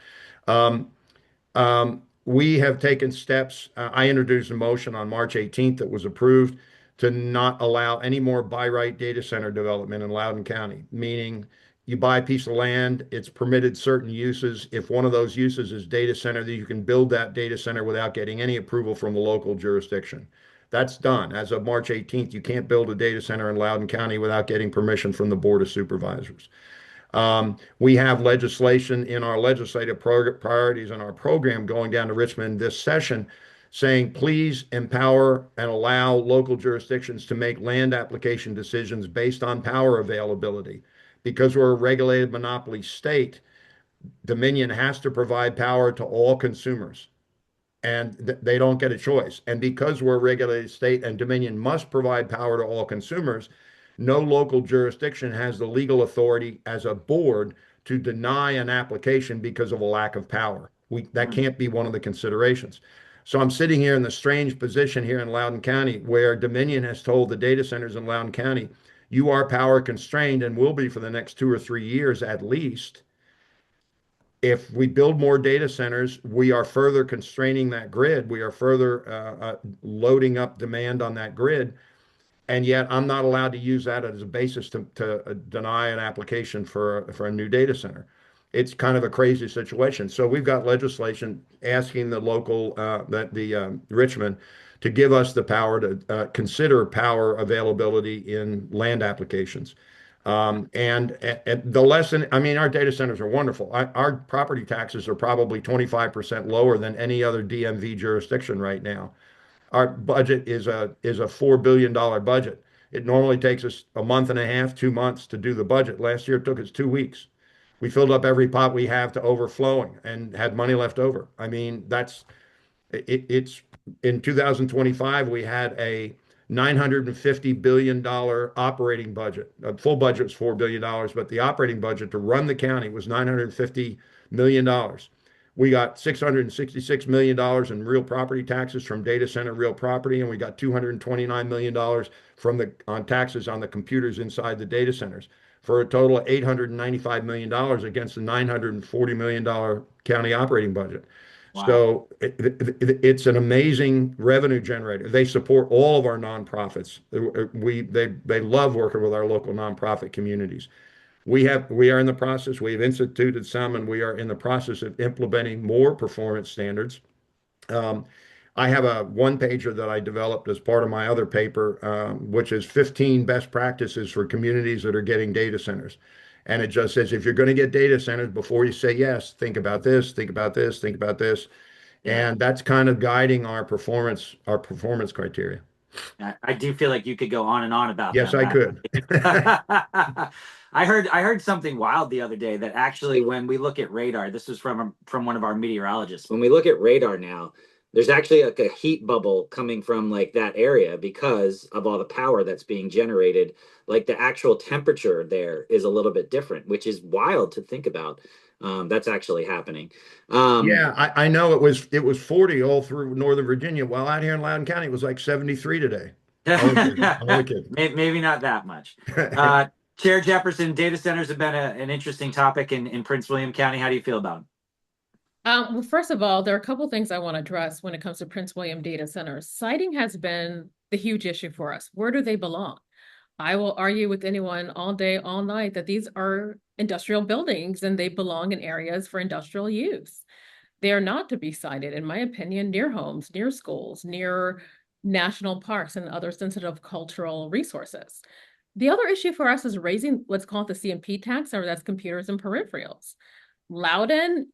Speaker 4: Um, we have taken steps. I introduced a motion on March 18th that was approved to not allow any more by right data center development in Loudoun County, meaning you buy a piece of land, it's permitted certain uses. If one of those uses is data center, that you can build that data center without getting any approval from the local jurisdiction. That's done. As of March 18th, you can't build a data center in Loudoun County without getting permission from the Board of Supervisors. We have legislation in our legislative priorities and our program going down to Richmond this session saying, please empower and allow local jurisdictions to make land application decisions based on power availability. Because we're a regulated monopoly state, Dominion has to provide power to all consumers, and they don't get a choice. And because we're a regulated state and Dominion must provide power to all consumers, no local jurisdiction has the legal authority as a board to deny an application because of a lack of power. That can't be one of the considerations. So I'm sitting here in the strange position here in Loudoun County where Dominion has told the data centers in Loudoun County, you are power constrained and will be for the next 2 or 3 years at least. If we build more data centers, we are further constraining that grid. We are further loading up demand on that grid. And yet I'm not allowed to use that as a basis to deny an application for a new data center. It's kind of a crazy situation. So we've got legislation asking the local, Richmond, to give us the power to consider power availability in land applications. And the lesson, I mean, our data centers are wonderful. Our property taxes are probably 25% lower than any other DMV jurisdiction right now. Our budget is a $4 billion budget. It normally takes us a month and a half, 2 months to do the budget. Last year, it took us 2 weeks. We filled up every pot we have to overflowing and had money left over. I mean, it's in 2025, we had a $950 billion operating budget. The full budget was $4 billion, but the operating budget to run the county was $950 million. We got $666 million in real property taxes from data center real property, and we got $229 million on taxes on the computers inside the data centers, for a total of $895 million against the $940 million county operating budget. Wow. So it's an amazing revenue generator. They support all of our nonprofits. They love working with our local nonprofit communities. We are in the process, we have instituted some, and we are in the process of implementing more performance standards. I have a one-pager that I developed as part of my other paper, which is 15 best practices for communities that are getting data centers. And it just says, if you're going to get data centers, before you say yes, think about this, think about this, think about this. Yeah. And that's kind of guiding our performance criteria.
Speaker 3: I do feel like you could go on and on about
Speaker 4: yes,
Speaker 3: that.
Speaker 4: Yes, I
Speaker 3: could. I heard something wild the other day that actually, when we look at radar, this was from one of our meteorologists. When we look at radar now, there's actually like a heat bubble coming from like that area because of all the power that's being generated. Like the actual temperature there is a little bit different, which is wild to think about. That's actually happening.
Speaker 4: Yeah, I know it was 40 all through Northern Virginia. While out here in Loudoun County, it was like 73 today. Only kidding.
Speaker 3: Maybe not that much. Chair Jefferson, data centers have been an interesting topic in Prince William County. How do you feel about them?
Speaker 6: Well, first of all, there are a couple of things I want to address when it comes to Prince William data centers. Siting has been the huge issue for us. Where do they belong? I will argue with anyone all day, all night that these are industrial buildings and they belong in areas for industrial use. They are not to be sited, in my opinion, near homes, near schools, near national parks and other sensitive cultural resources. The other issue for us is raising, let's call it the CMP tax, or that's computers and peripherals. Loudoun,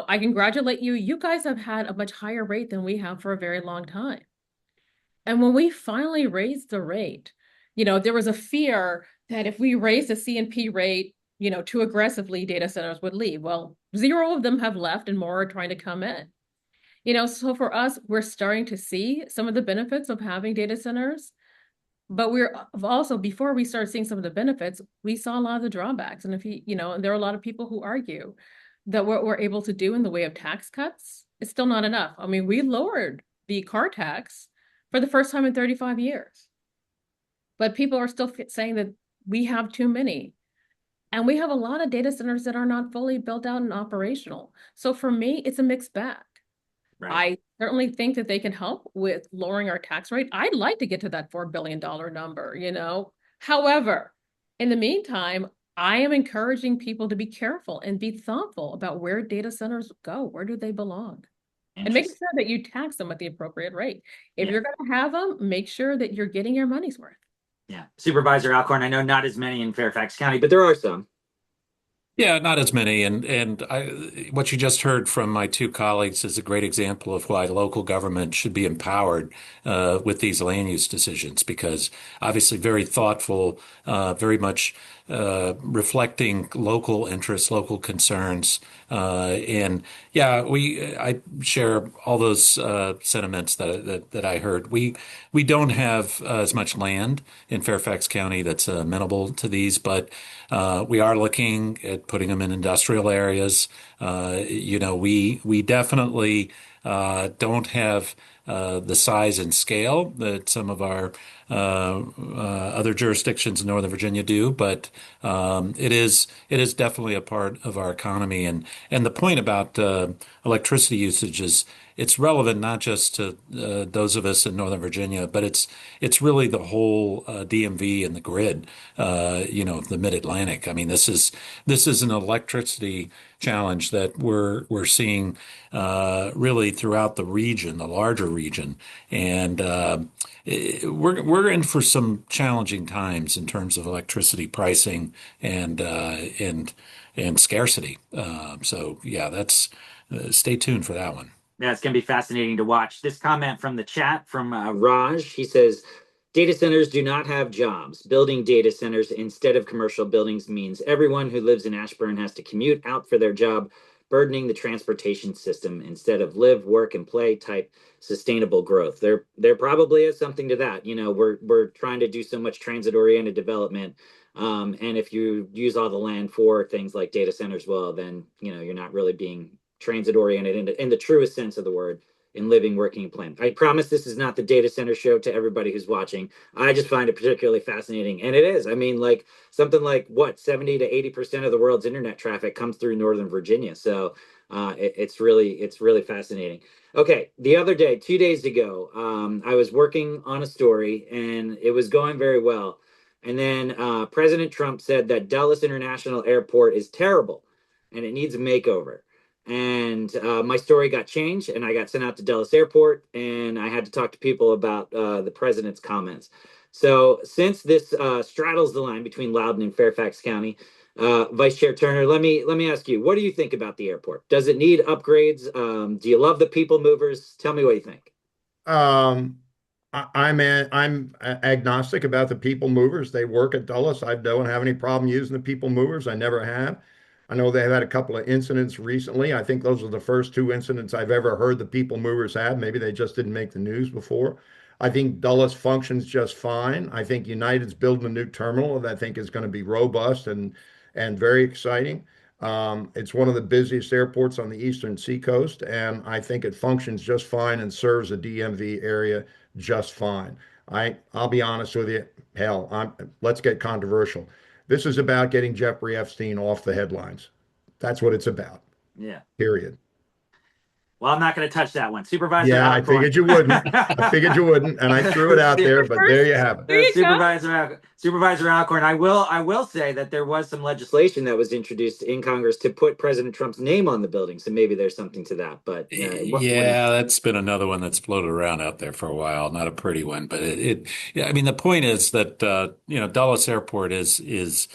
Speaker 6: I congratulate you. You guys have had a much higher rate than we have for a very long time. And when we finally raised the rate, there was a fear that if we raised the CNP rate, too aggressively, data centers would leave. Well, 0 of them have left and more are trying to come in. So for us, we're starting to see some of the benefits of having data centers, but we're also, before we start seeing some of the benefits, we saw a lot of the drawbacks. And and there are a lot of people who argue that what we're able to do in the way of tax cuts is still not enough. I mean, we lowered the car tax for the first time in 35 years. But people are still saying that we have too many. And we have a lot of data centers that are not fully built out and operational. So for me, it's a mixed bag. Right. I certainly think that they can help with lowering our tax rate. I'd like to get to that $4 billion number, However, in the meantime, I am encouraging people to be careful and be thoughtful about where data centers go. Where do they belong? And make sure that you tax them at the appropriate rate. If you're going to have them, make sure that you're getting your money's worth.
Speaker 3: Yeah. Supervisor Alcorn, I know not as many in Fairfax County, but there are some.
Speaker 5: Yeah, not as many. And what you just heard from my two colleagues is a great example of why local government should be empowered with these land use decisions, because obviously very thoughtful, very much reflecting local interests, local concerns. And yeah, I share all those sentiments that I heard. We don't have as much land in Fairfax County that's amenable to these, but we are looking at putting them in industrial areas. We definitely don't have the size and scale that some of our other jurisdictions in Northern Virginia do, but it is definitely a part of our economy. And the point about electricity usage is it's relevant not just to those of us in Northern Virginia, but it's really the whole DMV and the grid, the Mid-Atlantic. I mean, this is an electricity challenge that we're seeing really throughout the region, the larger region, and we're in for some challenging times in terms of electricity pricing and scarcity. So yeah, that's stay tuned for that one.
Speaker 3: Yeah, it's going to be fascinating to watch. This comment from the chat from Raj, he says, data centers do not have jobs. Building data centers instead of commercial buildings means everyone who lives in Ashburn has to commute out for their job, burdening the transportation system instead of live, work, and play type sustainable growth. There probably is something to that. We're trying to do so much transit-oriented development. And if you use all the land for things like data centers, well, then, you're not really being transit oriented in the truest sense of the word in living, working, and playing. I promise this is not the data center show to everybody who's watching. I just find it particularly fascinating. And it is. I mean, like something like 70 to 80% of the world's internet traffic comes through Northern Virginia. So it's really fascinating. Okay. The other day, 2 days ago, I was working on a story and it was going very well. And then President Trump said that Dulles International Airport is terrible and it needs a makeover. And my story got changed and I got sent out to Dulles Airport and I had to talk to people about the president's comments. So since this straddles the line between Loudoun and Fairfax County, Vice Chair Turner, let me ask you, what do you think about the airport? Does it need upgrades? Do you love the people movers? Tell me what you think.
Speaker 4: Um, I'm agnostic about the people movers. They work at Dulles. I don't have any problem using the people movers. I never have. I know they've had a couple of incidents recently. I think those are the first two incidents I've ever heard the people movers had. Maybe they just didn't make the news before. I think Dulles functions just fine. I think United's building a new terminal that I think is going to be robust and very exciting. It's one of the busiest airports on the eastern seacoast, and I think it functions just fine and serves the DMV area just fine. I'll be honest with you. Hell, let's get controversial. This is about getting Jeffrey Epstein off the headlines. That's what it's about.
Speaker 3: Yeah.
Speaker 4: Period.
Speaker 3: Well, I'm not going to touch that one. Supervisor
Speaker 4: Yeah, I
Speaker 3: Alcorn.
Speaker 4: figured you wouldn't. I figured you wouldn't, and I threw it out there, but there you have it.
Speaker 3: Supervisor Alcorn, I will say that there was some legislation that was introduced in Congress to put President Trump's name on the building, so maybe there's something to that. But
Speaker 5: yeah, that's been another one that's floated around out there for a while. Not a pretty one, but yeah. I mean, the point is that Dulles Airport is.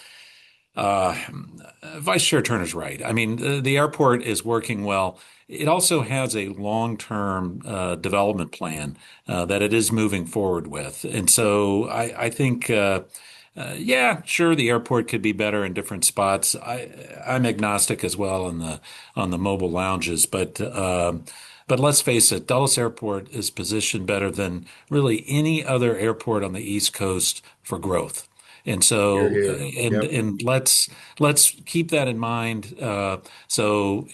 Speaker 5: Vice Chair Turner's right. I mean, the airport is working well. It also has a long-term development plan that it is moving forward with. And so I think, yeah, sure, the airport could be better in different spots. I'm agnostic as well on the mobile lounges, but let's face it, Dulles Airport is positioned better than really any other airport on the East Coast for growth. And so,
Speaker 4: Here, here. Yep.
Speaker 5: and let's keep that in mind. So,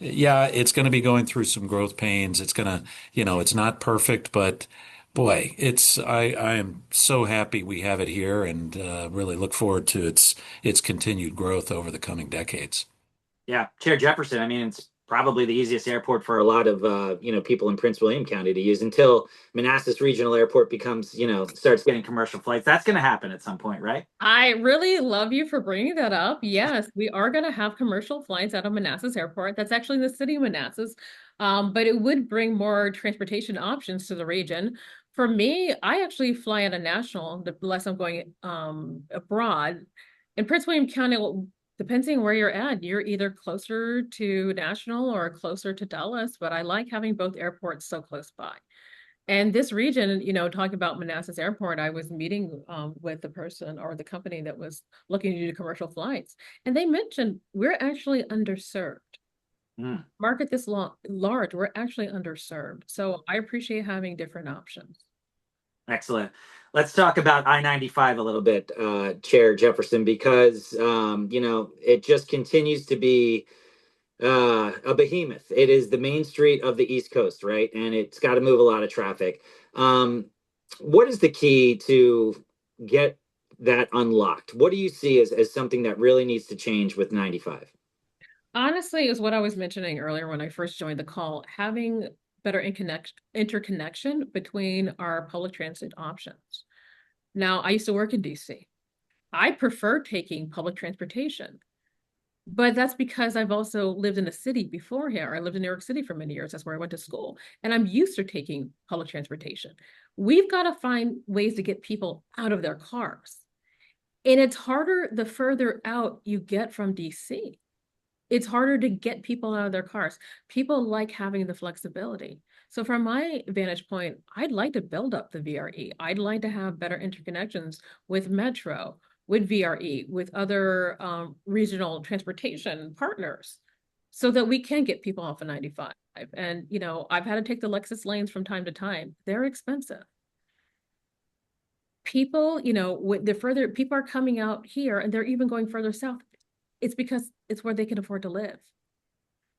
Speaker 5: yeah, it's going to be going through some growth pains. It's going to, it's not perfect, but boy, I am so happy we have it here and really look forward to its continued growth over the coming decades.
Speaker 3: Yeah, Chair Jefferson, I mean, it's probably the easiest airport for a lot of people in Prince William County to use until Manassas Regional Airport becomes, starts getting commercial flights. That's going to happen at some point, right?
Speaker 6: I really love you for bringing that up. Yes, we are going to have commercial flights out of Manassas Airport. That's actually the city of Manassas, but it would bring more transportation options to the region. For me, I actually fly out of National unless I'm going abroad. In Prince William County, depending on where you're at, you're either closer to National or closer to Dulles, but I like having both airports so close by. And this region, talking about Manassas Airport, I was meeting with the person or the company that was looking to do commercial flights. And they mentioned we're actually underserved. Market this large, we're actually underserved. So I appreciate having different options.
Speaker 3: Excellent. let's talk about I-95 a little bit, Chair Jefferson, because it just continues to be a behemoth. It is the main street of the East Coast, right? And it's got to move a lot of traffic. What is the key to get that unlocked? What do you see as something that really needs to change with 95?
Speaker 6: Honestly, is what I was mentioning earlier when I first joined the call, having better interconnection between our public transit options. Now, I used to work in DC. I prefer taking public transportation, but that's because I've also lived in a city before here. I lived in New York City for many years. That's where I went to school, and I'm used to taking public transportation. We've got to find ways to get people out of their cars. And it's harder the further out you get from DC. It's harder to get people out of their cars. People like having the flexibility. So from my vantage point, I'd like to build up the VRE. I'd like to have better interconnections with Metro, with VRE, with other regional transportation partners so that we can get people off of 95. And, I've had to take the Lexus lanes from time to time. They're expensive. People, the further people are coming out here and they're even going further south. It's because it's where they can afford to live.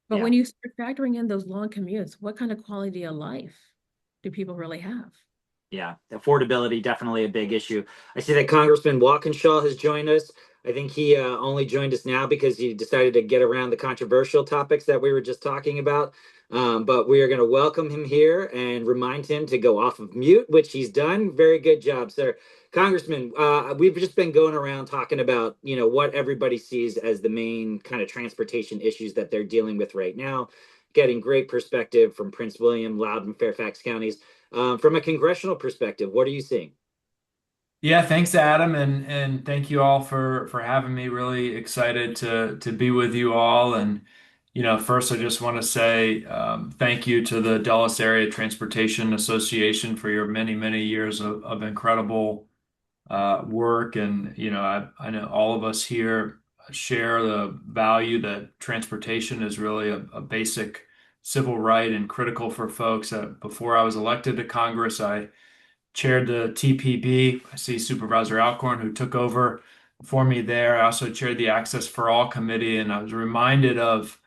Speaker 6: But
Speaker 3: Yeah.
Speaker 6: when you start factoring in those long commutes, what kind of quality of life do people really have?
Speaker 3: Yeah, affordability definitely a big issue. I see that Congressman Walkinshaw has joined us. I think he only joined us now because he decided to get around the controversial topics that we were just talking about. But we are going to welcome him here and remind him to go off of mute, which he's done. Very good job, sir. Congressman, we've just been going around talking about, what everybody sees as the main kind of transportation issues that they're dealing with right now, getting great perspective from Prince William, Loudoun, Fairfax counties. From a congressional perspective, what are you seeing?
Speaker 7: Yeah, thanks, Adam, and thank you all for having me. Really excited to be with you all. And first, I just want to say thank you to the Dulles Area Transportation Association for your many years of incredible work. And I know all of us here share the value that transportation is really a basic civil right and critical for folks. Before I was elected to Congress, I chaired the TPB. I see Supervisor Alcorn, who took over for me there. I also chaired the Access for All committee, and I was reminded of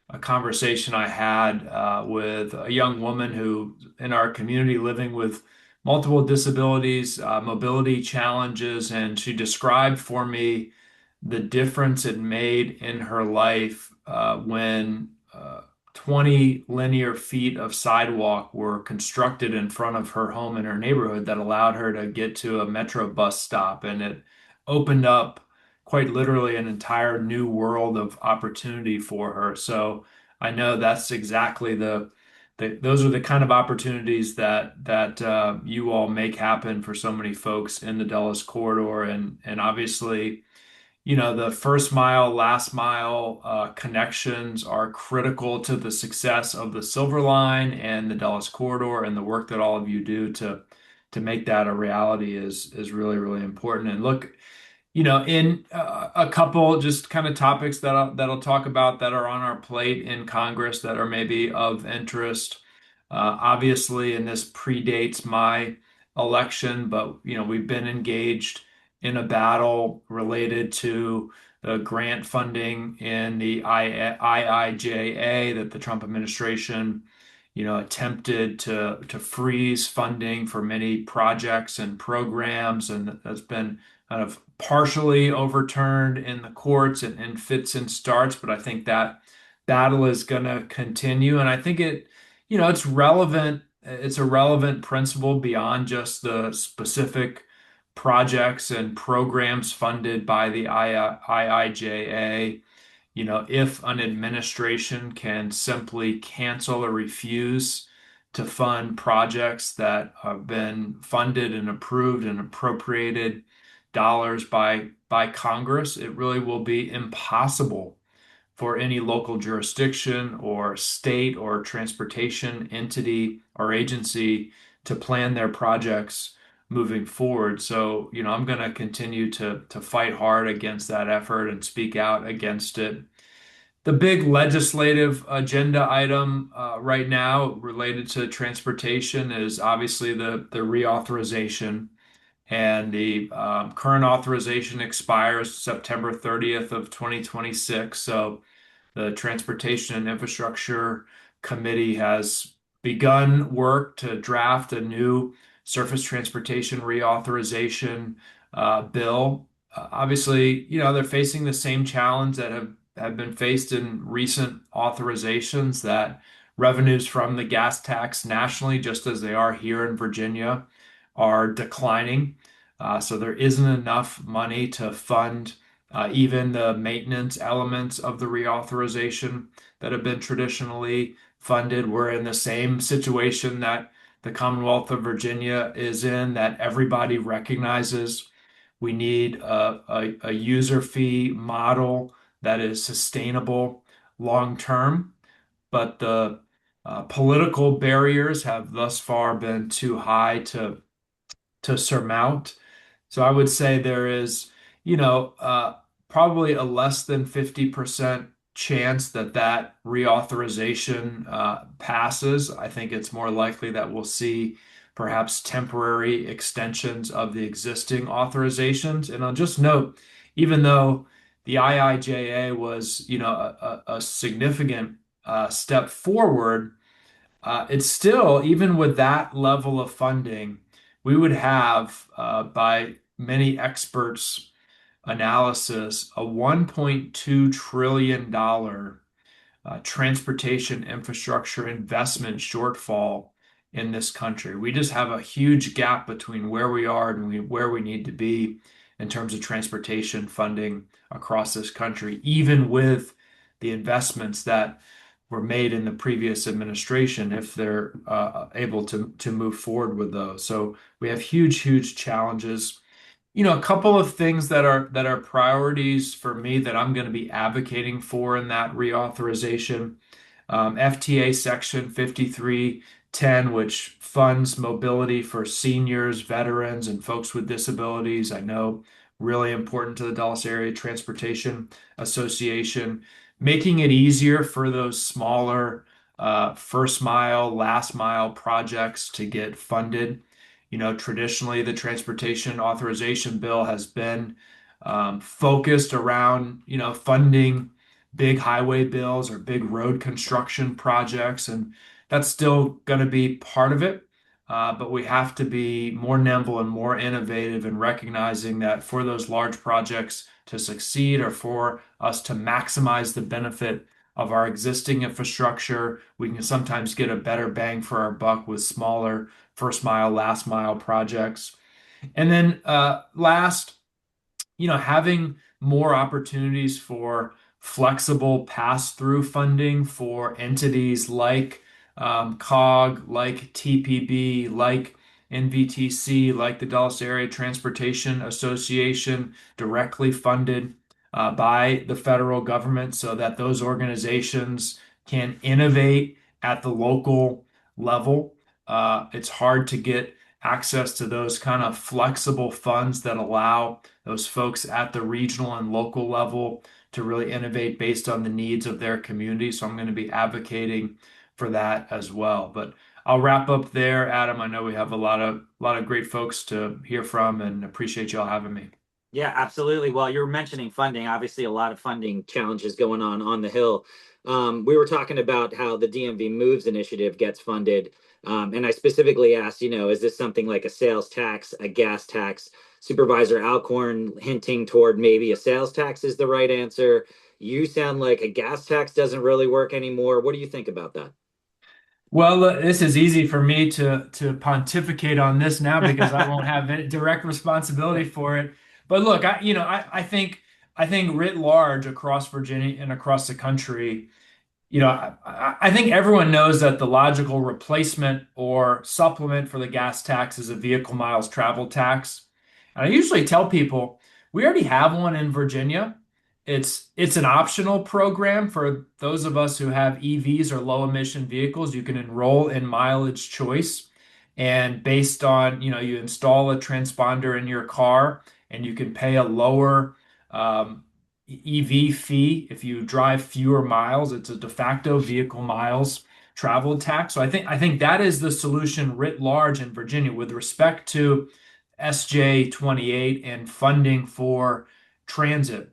Speaker 7: a conversation I had with a young woman who, in our community, living with multiple disabilities, mobility challenges, and she described for me the difference it made in her life when 20 linear feet of sidewalk were constructed in front of her home in her neighborhood that allowed her to get to a metro bus stop. And it opened up quite literally an entire new world of opportunity for her. So I know that's exactly those are the kind of opportunities that you all make happen for so many folks in the Dulles corridor. And obviously, the first mile, last mile connections are critical to the success of the Silver Line and the Dulles Corridor, and the work that all of you do to make that a reality is really important. And look, in a couple just kind of topics that I'll talk about that are on our plate in Congress that are maybe of interest. Obviously, and this predates my election, but we've been engaged in a battle related to the grant funding in the IIJA that the Trump administration, attempted to freeze funding for many projects and programs, and that's been kind of partially overturned in the courts and fits and starts. But I think that battle is going to continue, and I think it's relevant. It's a relevant principle beyond just the specific projects and programs funded by the IIJA. If an administration can simply cancel or refuse to fund projects that have been funded and approved and appropriated dollars by Congress, it really will be impossible for any local jurisdiction or state or transportation entity or agency to plan their projects moving forward. So, I'm going to continue to fight hard against that effort and speak out against it. The big legislative agenda item right now related to transportation is obviously the reauthorization and the current authorization expires September 30th of 2026. So the Transportation and Infrastructure Committee has begun work to draft a new surface transportation reauthorization bill. Obviously, they're facing the same challenge that have been faced in recent authorizations, that revenues from the gas tax nationally, just as they are here in Virginia, are declining. So there isn't enough money to fund even the maintenance elements of the reauthorization that have been traditionally funded. We're in the same situation that the Commonwealth of Virginia is in, that everybody recognizes. We need a user fee model that is sustainable long term, but the political barriers have thus far been too high to surmount. So I would say there is, probably a less than 50% chance that that reauthorization passes. I think it's more likely that we'll see perhaps temporary extensions of the existing authorizations. And I'll just note, even though the IIJA was, a significant step forward, it's still, even with that level of funding, we would have, by many experts' analysis, a $1.2 trillion transportation infrastructure investment shortfall in this country. We just have a huge gap between where we are and where we need to be in terms of transportation funding across this country, even with the investments that were made in the previous administration, if they're able to move forward with those. So we have huge challenges. A couple of things that are priorities for me that I'm going to be advocating for in that reauthorization. FTA Section 5310, which funds mobility for seniors, veterans, and folks with disabilities. I know really important to the Dulles Area Transportation Association, making it easier for those smaller first mile, last mile projects to get funded. Traditionally, the Transportation Authorization Bill has been focused around, funding big highway bills or big road construction projects, and that's still going to be part of it. But we have to be more nimble and more innovative in recognizing that for those large projects to succeed, or for us to maximize the benefit of our existing infrastructure, we can sometimes get a better bang for our buck with smaller first mile, last mile projects. And then last, having more opportunities for flexible pass-through funding for entities like COG, like TPB, like NVTC, like the Dulles Area Transportation Association, directly funded by the federal government, so that those organizations can innovate at the local level. It's hard to get access to those kind of flexible funds that allow those folks at the regional and local level to really innovate based on the needs of their community. So I'm going to be advocating for that as well. But I'll wrap up there, Adam. I know we have a lot of great folks to hear from, and appreciate y'all having me.
Speaker 3: Yeah, absolutely. Well, you're mentioning funding. Obviously, a lot of funding challenges going on the Hill. We were talking about how the DMV Moves initiative gets funded. And I specifically asked, is this something like a sales tax, a gas tax? Supervisor Alcorn hinting toward maybe a sales tax is the right answer. You sound like a gas tax doesn't really work anymore. What do you think about that?
Speaker 7: Well, this is easy for me to pontificate on this now, because I won't have direct responsibility for it. But look, I think writ large across Virginia and across the country, I think everyone knows that the logical replacement or supplement for the gas tax is a vehicle miles travel tax. And I usually tell people we already have one in Virginia. It's an optional program for those of us who have EVs or low emission vehicles. You can enroll in mileage choice, and based on, you install a transponder in your car, and you can pay a lower EV fee if you drive fewer miles. It's a de facto vehicle miles traveled tax. So I think that is the solution writ large in Virginia with respect to SJ 28 and funding for transit.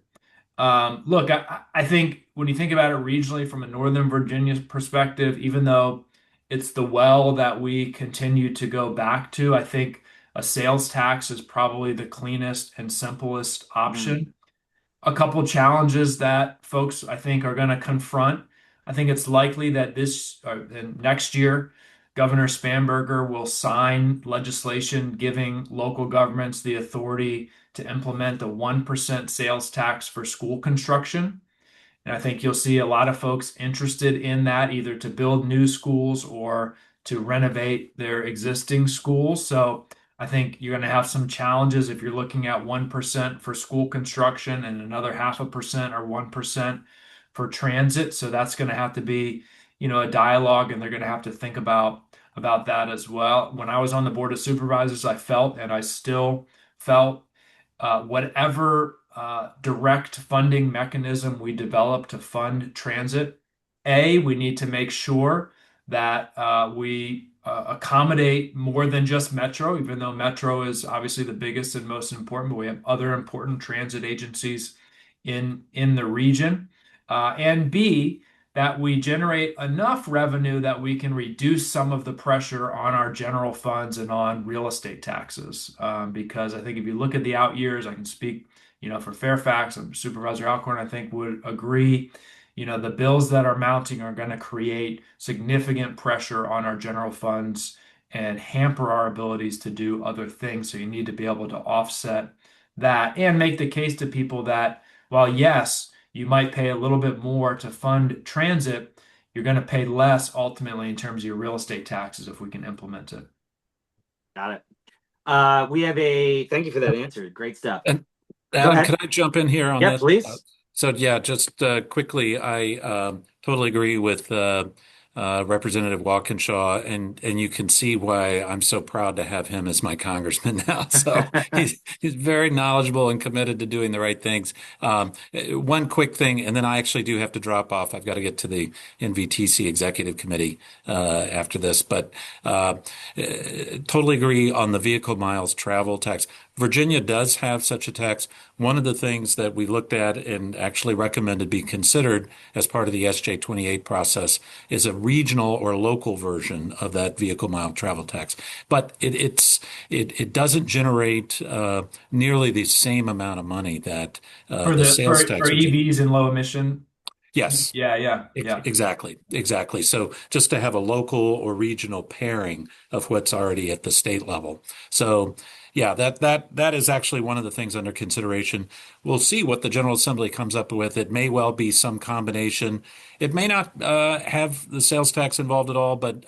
Speaker 7: Look, I think when you think about it regionally from a Northern Virginia perspective, even though it's the well that we continue to go back to, I think a sales tax is probably the cleanest and simplest option. A couple challenges that folks I think are going to confront. I think it's likely that and next year, Governor Spanberger will sign legislation giving local governments the authority to implement a 1% sales tax for school construction. And I think you'll see a lot of folks interested in that, either to build new schools or to renovate their existing schools. So I think you're going to have some challenges if you're looking at 1% for school construction and another 0.5% or 1% for transit. So that's going to have to be, a dialogue, and they're going to have to think about that as well. When I was on the Board of Supervisors, I felt, and I still felt, whatever direct funding mechanism we develop to fund transit, we need to make sure that we accommodate more than just Metro, even though Metro is obviously the biggest and most important, but we have other important transit agencies in the region. And B, that we generate enough revenue that we can reduce some of the pressure on our general funds and on real estate taxes. Because I think if you look at the out years, I can speak, for Fairfax, and Supervisor Alcorn, I think, would agree, the bills that are mounting are going to create significant pressure on our general funds and hamper our abilities to do other things. So you need to be able to offset that and make the case to people that, while yes, you might pay a little bit more to fund transit, you're going to pay less ultimately in terms of your real estate taxes if we can implement it.
Speaker 3: Got it. Thank you for that answer. Great stuff.
Speaker 5: And Adam, can I jump in here on
Speaker 3: Yeah,
Speaker 5: this?
Speaker 3: please.
Speaker 5: Just quickly, I totally agree with Representative Walkinshaw, and you can see why I'm so proud to have him as my congressman now. So he's very knowledgeable and committed to doing the right things. One quick thing, and then I actually do have to drop off. I've got to get to the NVTC Executive Committee after this, but totally agree on the vehicle miles travel tax. Virginia does have such a tax. One of the things that we looked at and actually recommended be considered as part of the SJ28 process is a regional or local version of that vehicle mile travel tax. But it doesn't generate nearly the same amount of money that the sales tax
Speaker 7: for EVs and low emission.
Speaker 5: Yes.
Speaker 7: Yeah.
Speaker 5: Exactly. So just to have a local or regional pairing of what's already at the state level. So yeah, that is actually one of the things under consideration. We'll see what the General Assembly comes up with. It may well be some combination. It may not have the sales tax involved at all, but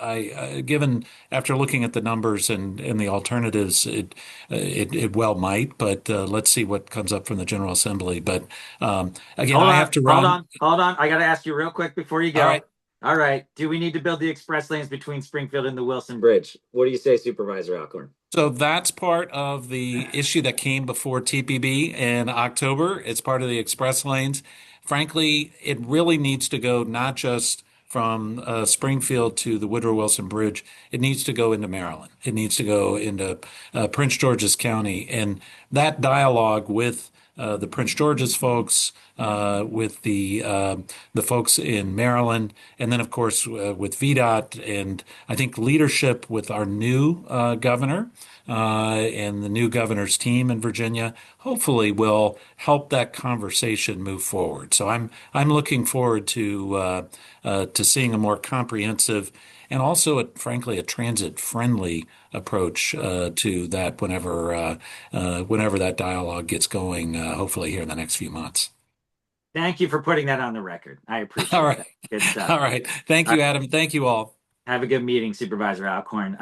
Speaker 5: given after looking at the numbers and the alternatives, it well might. But let's see what comes up from the General Assembly. But again, I have to run.
Speaker 3: Hold on. I got to ask you real quick before you go.
Speaker 5: All right.
Speaker 3: Do we need to build the express lanes between Springfield and the Wilson Bridge? What do you say, Supervisor Alcorn?
Speaker 5: So that's part of the issue that came before TPB in October. It's part of the express lanes. Frankly, it really needs to go not just from Springfield to the Woodrow Wilson Bridge. It needs to go into Maryland. It needs to go into Prince George's County. And that dialogue with the Prince George's folks, with the folks in Maryland, and then of course with VDOT, and I think leadership with our new governor and the new governor's team in Virginia, hopefully will help that conversation move forward. So I'm looking forward to seeing a more comprehensive and also, frankly, a transit-friendly approach to that whenever that dialogue gets going, hopefully here in the next few months.
Speaker 3: Thank you for putting that on the record. I appreciate
Speaker 5: All right.
Speaker 3: that. Good stuff.
Speaker 5: All right. Thank you, Adam. Thank you all.
Speaker 3: Have a good meeting, Supervisor Alcorn.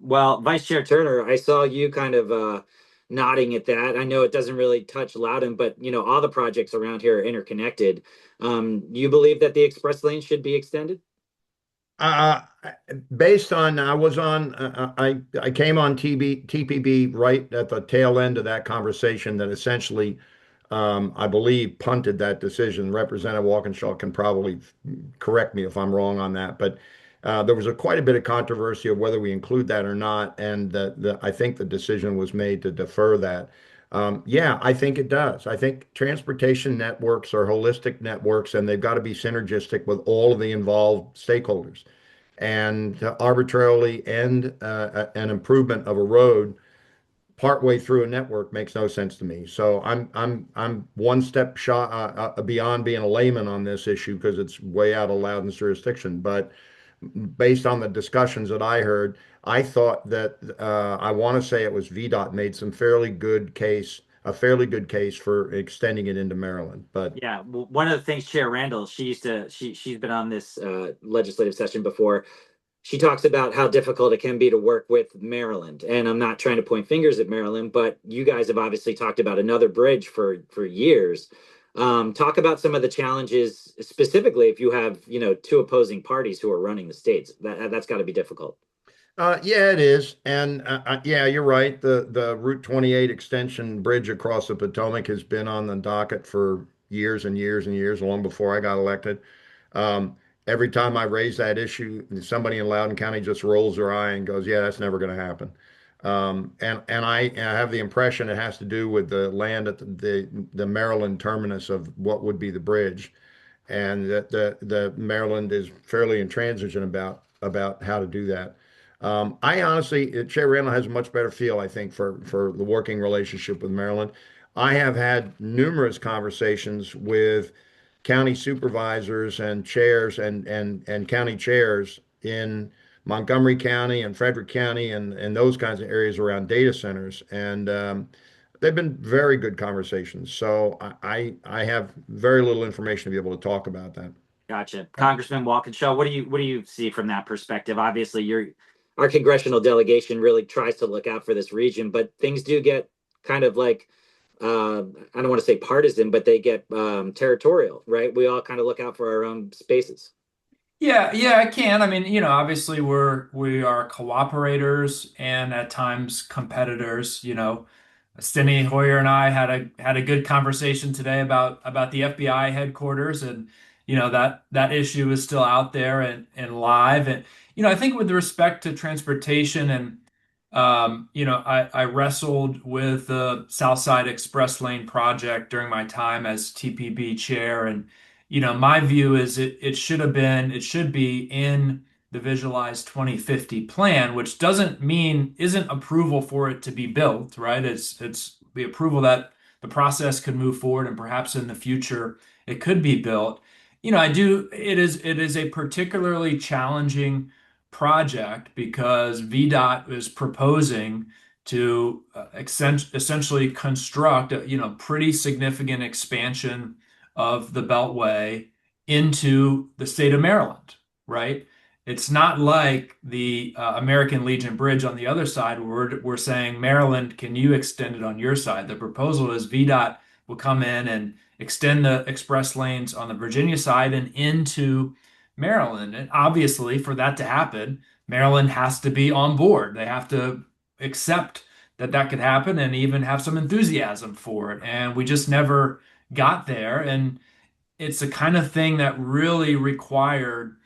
Speaker 3: Well, Vice Chair Turner, I saw you kind of nodding at that. I know it doesn't really touch Loudoun, but all the projects around here are interconnected. You believe that the express lane should be extended?
Speaker 4: Based on, I came on TPB right at the tail end of that conversation that essentially, I believe, punted that decision. Representative Walkinshaw can probably correct me if I'm wrong on that, but There was quite a bit of controversy of whether we include that or not, and I think the decision was made to defer that. Yeah, I think it does. I think transportation networks are holistic networks, and they've got to be synergistic with all of the involved stakeholders. And to arbitrarily end an improvement of a road partway through a network makes no sense to me. So I'm one step shot beyond being a layman on this issue because it's way out of Loudoun's jurisdiction. But based on the discussions that I heard, I thought that I want to say it was VDOT made some a fairly good case for extending it into Maryland. But
Speaker 3: Yeah, one of the things Chair Randall, she's been on this legislative session before. She talks about how difficult it can be to work with Maryland. And I'm not trying to point fingers at Maryland, but you guys have obviously talked about another bridge for years. Talk about some of the challenges, specifically if you have, two opposing parties who are running the states. That's got to be difficult.
Speaker 4: Yeah, it is. And yeah, you're right. The Route 28 extension bridge across the Potomac has been on the docket for years and years and years, long before I got elected. Um, every time I raise that issue, somebody in Loudoun County just rolls their eye and goes, "Yeah, that's never going to happen." And I have the impression it has to do with the land at the Maryland terminus of what would be the bridge, and that the Maryland is fairly intransigent about how to do that. I honestly, Chair Randall has a much better feel, I think, for the working relationship with Maryland. I have had numerous conversations with county supervisors and chairs and county chairs in Montgomery County and Frederick County and those kinds of areas around data centers. And they've been very good conversations. So I have very little information to be able to talk about that.
Speaker 3: Gotcha. Congressman Walkinshaw, what do you see from that perspective? Obviously, our congressional delegation really tries to look out for this region, but things do get kind of like I don't want to say partisan, but they get territorial, right? We all kind of look out for our own spaces.
Speaker 7: Yeah, I can. I mean, obviously we are cooperators and at times competitors. Steny Hoyer and I had a good conversation today about the FBI headquarters, and that issue is still out there and live. And I think with respect to transportation and I wrestled with the South Side Express Lane project during my time as TPB chair, and my view is it should be in the visualized 2050 plan, which doesn't mean isn't approval for it to be built, right? It's the approval that the process could move forward and perhaps in the future it could be built. It is a particularly challenging project because VDOT is proposing to essentially construct a pretty significant expansion of the Beltway into the state of Maryland, right? It's not like the American Legion Bridge on the other side where we're saying, Maryland, can you extend it on your side? The proposal is VDOT will come in and extend the express lanes on the Virginia side and into Maryland. And obviously, for that to happen, Maryland has to be on board. They have to accept that could happen and even have some enthusiasm for it. And we just never got there. And it's the kind of thing that really required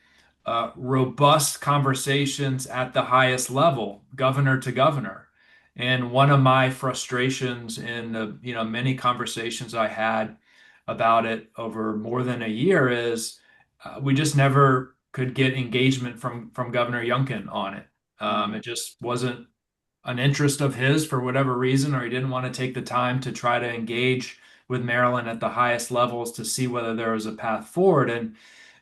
Speaker 7: robust conversations at the highest level, governor to governor. And one of my frustrations in the many conversations I had about it over more than a year is we just never could get engagement from Governor Youngkin on it. It just wasn't an interest of his for whatever reason, or he didn't want to take the time to try to engage with Maryland at the highest levels to see whether there was a path forward. And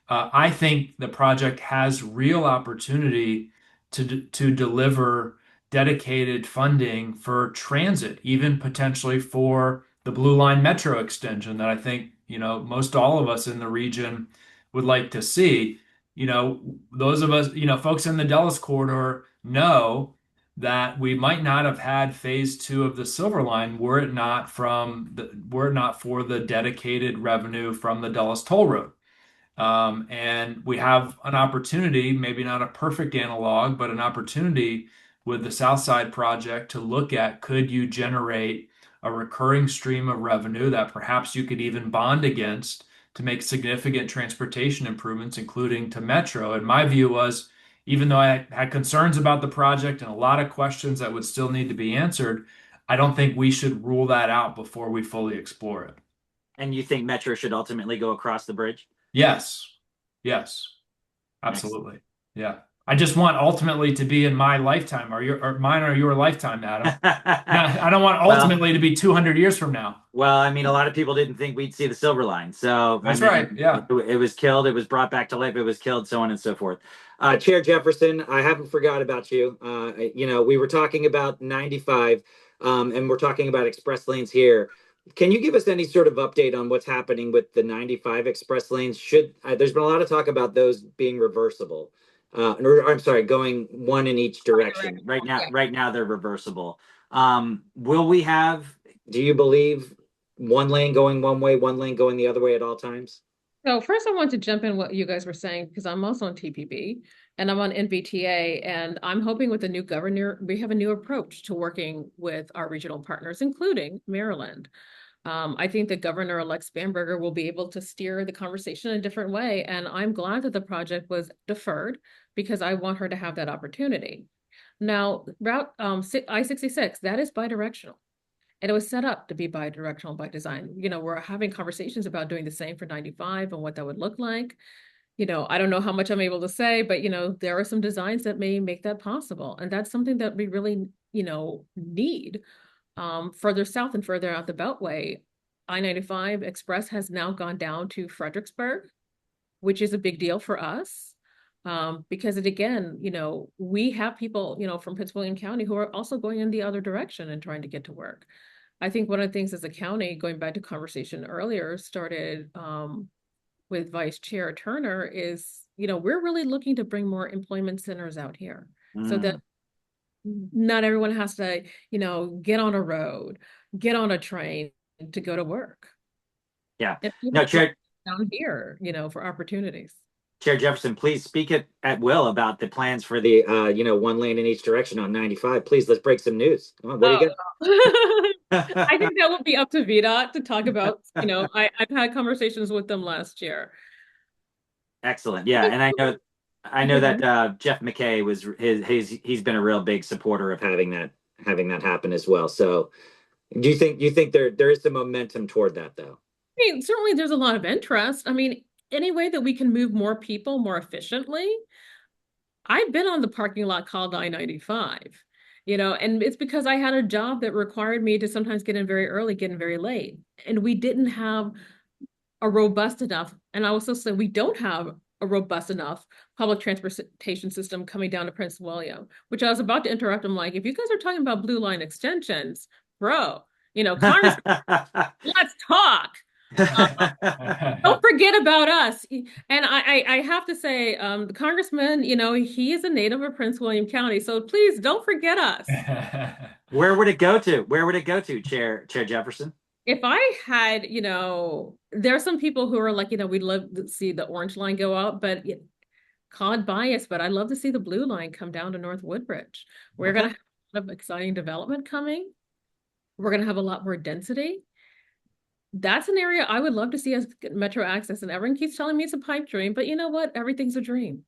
Speaker 7: I think the project has real opportunity to deliver dedicated funding for transit, even potentially for the Blue Line Metro extension that I think most all of us in the region would like to see. Those of us, folks in the Dulles corridor know that we might not have had phase two of the Silver Line were it not for the dedicated revenue from the Dulles Toll Road. And we have an opportunity, maybe not a perfect analog, but an opportunity with the South Side project to look at, could you generate a recurring stream of revenue that perhaps you could even bond against to make significant transportation improvements, including to Metro? And my view was even though I had concerns about the project and a lot of questions that would still need to be answered, I don't think we should rule that out before we fully explore it.
Speaker 3: And you think Metro should ultimately go across the bridge?
Speaker 7: Yes. Yes.
Speaker 3: Excellent.
Speaker 7: Absolutely. Yeah. I just want ultimately to be in my lifetime or mine or your lifetime, Adam. I don't want ultimately to be 200 years from now.
Speaker 3: Well, I mean, a lot of people didn't think we'd see the Silver Line. So,
Speaker 7: That's
Speaker 3: I mean,
Speaker 7: right. Yeah.
Speaker 3: it was killed, it was brought back to life, it was killed, so on and so forth. Chair Jefferson, I haven't forgot about you. We were talking about 95, and we're talking about express lanes here. Can you give us any sort of update on what's happening with the 95 express lanes? There's been a lot of talk about those being reversible. I'm sorry, going one in each direction. Right now they're reversible. Will we have, do you believe, one lane going one way, one lane going the other way at all times?
Speaker 6: So first I want to jump in what you guys were saying, because I'm also on TPB and I'm on NVTA, and I'm hoping with the new governor, we have a new approach to working with our regional partners, including Maryland. I think that Governor-elect Spanberger will be able to steer the conversation in a different way. And I'm glad that the project was deferred because I want her to have that opportunity. Now, Route I-66, that is bidirectional. And it was set up to be bidirectional by design. We're having conversations about doing the same for 95 and what that would look like. I don't know how much I'm able to say, but there are some designs that may make that possible. And that's something that we really, need. Further south and further out the Beltway, I-95 Express has now gone down to Fredericksburg, which is a big deal for us. Because we have people, from Prince William County who are also going in the other direction and trying to get to work. I think one of the things as a county, going back to conversation earlier, started with Vice Chair Turner is, we're really looking to bring more employment centers out here so that not everyone has to, get on a road, get on a train to go to work.
Speaker 3: Yeah.
Speaker 6: No, Chair, down here, for opportunities.
Speaker 3: Chair Jefferson, please speak at will about the plans for the, one lane in each direction on 95. Please, let's break some news. Come on, what do you got?
Speaker 6: I think that would be up to VDOT to talk about, I've had conversations with them last year.
Speaker 3: Excellent. Yeah. And I know that Jeff McKay was he's been a real big supporter of having that happen as well. So do you think there is some momentum toward that though?
Speaker 6: I mean, certainly there's a lot of interest. I mean, any way that we can move more people more efficiently. I've been on the parking lot called I-95, and it's because I had a job that required me to sometimes get in very early, get in very late. And we didn't have a robust enough, and I also say we don't have a robust enough public transportation system coming down to Prince William, which I was about to interrupt. I'm like, if you guys are talking about blue line extensions, bro, Congress, let's talk. Don't forget about us. And I have to say, the congressman, he is a native of Prince William County, so please don't forget us.
Speaker 3: Where would it go to, Chair Jefferson?
Speaker 6: If I had, there are some people who are like, we'd love to see the orange line go out, but call it bias, but I'd love to see the blue line come down to North Woodbridge. We're going to have a lot of exciting development coming. We're going to have a lot more density. That's an area I would love to see as Metro access, and everyone keeps telling me it's a pipe dream, but you know what? Everything's a dream.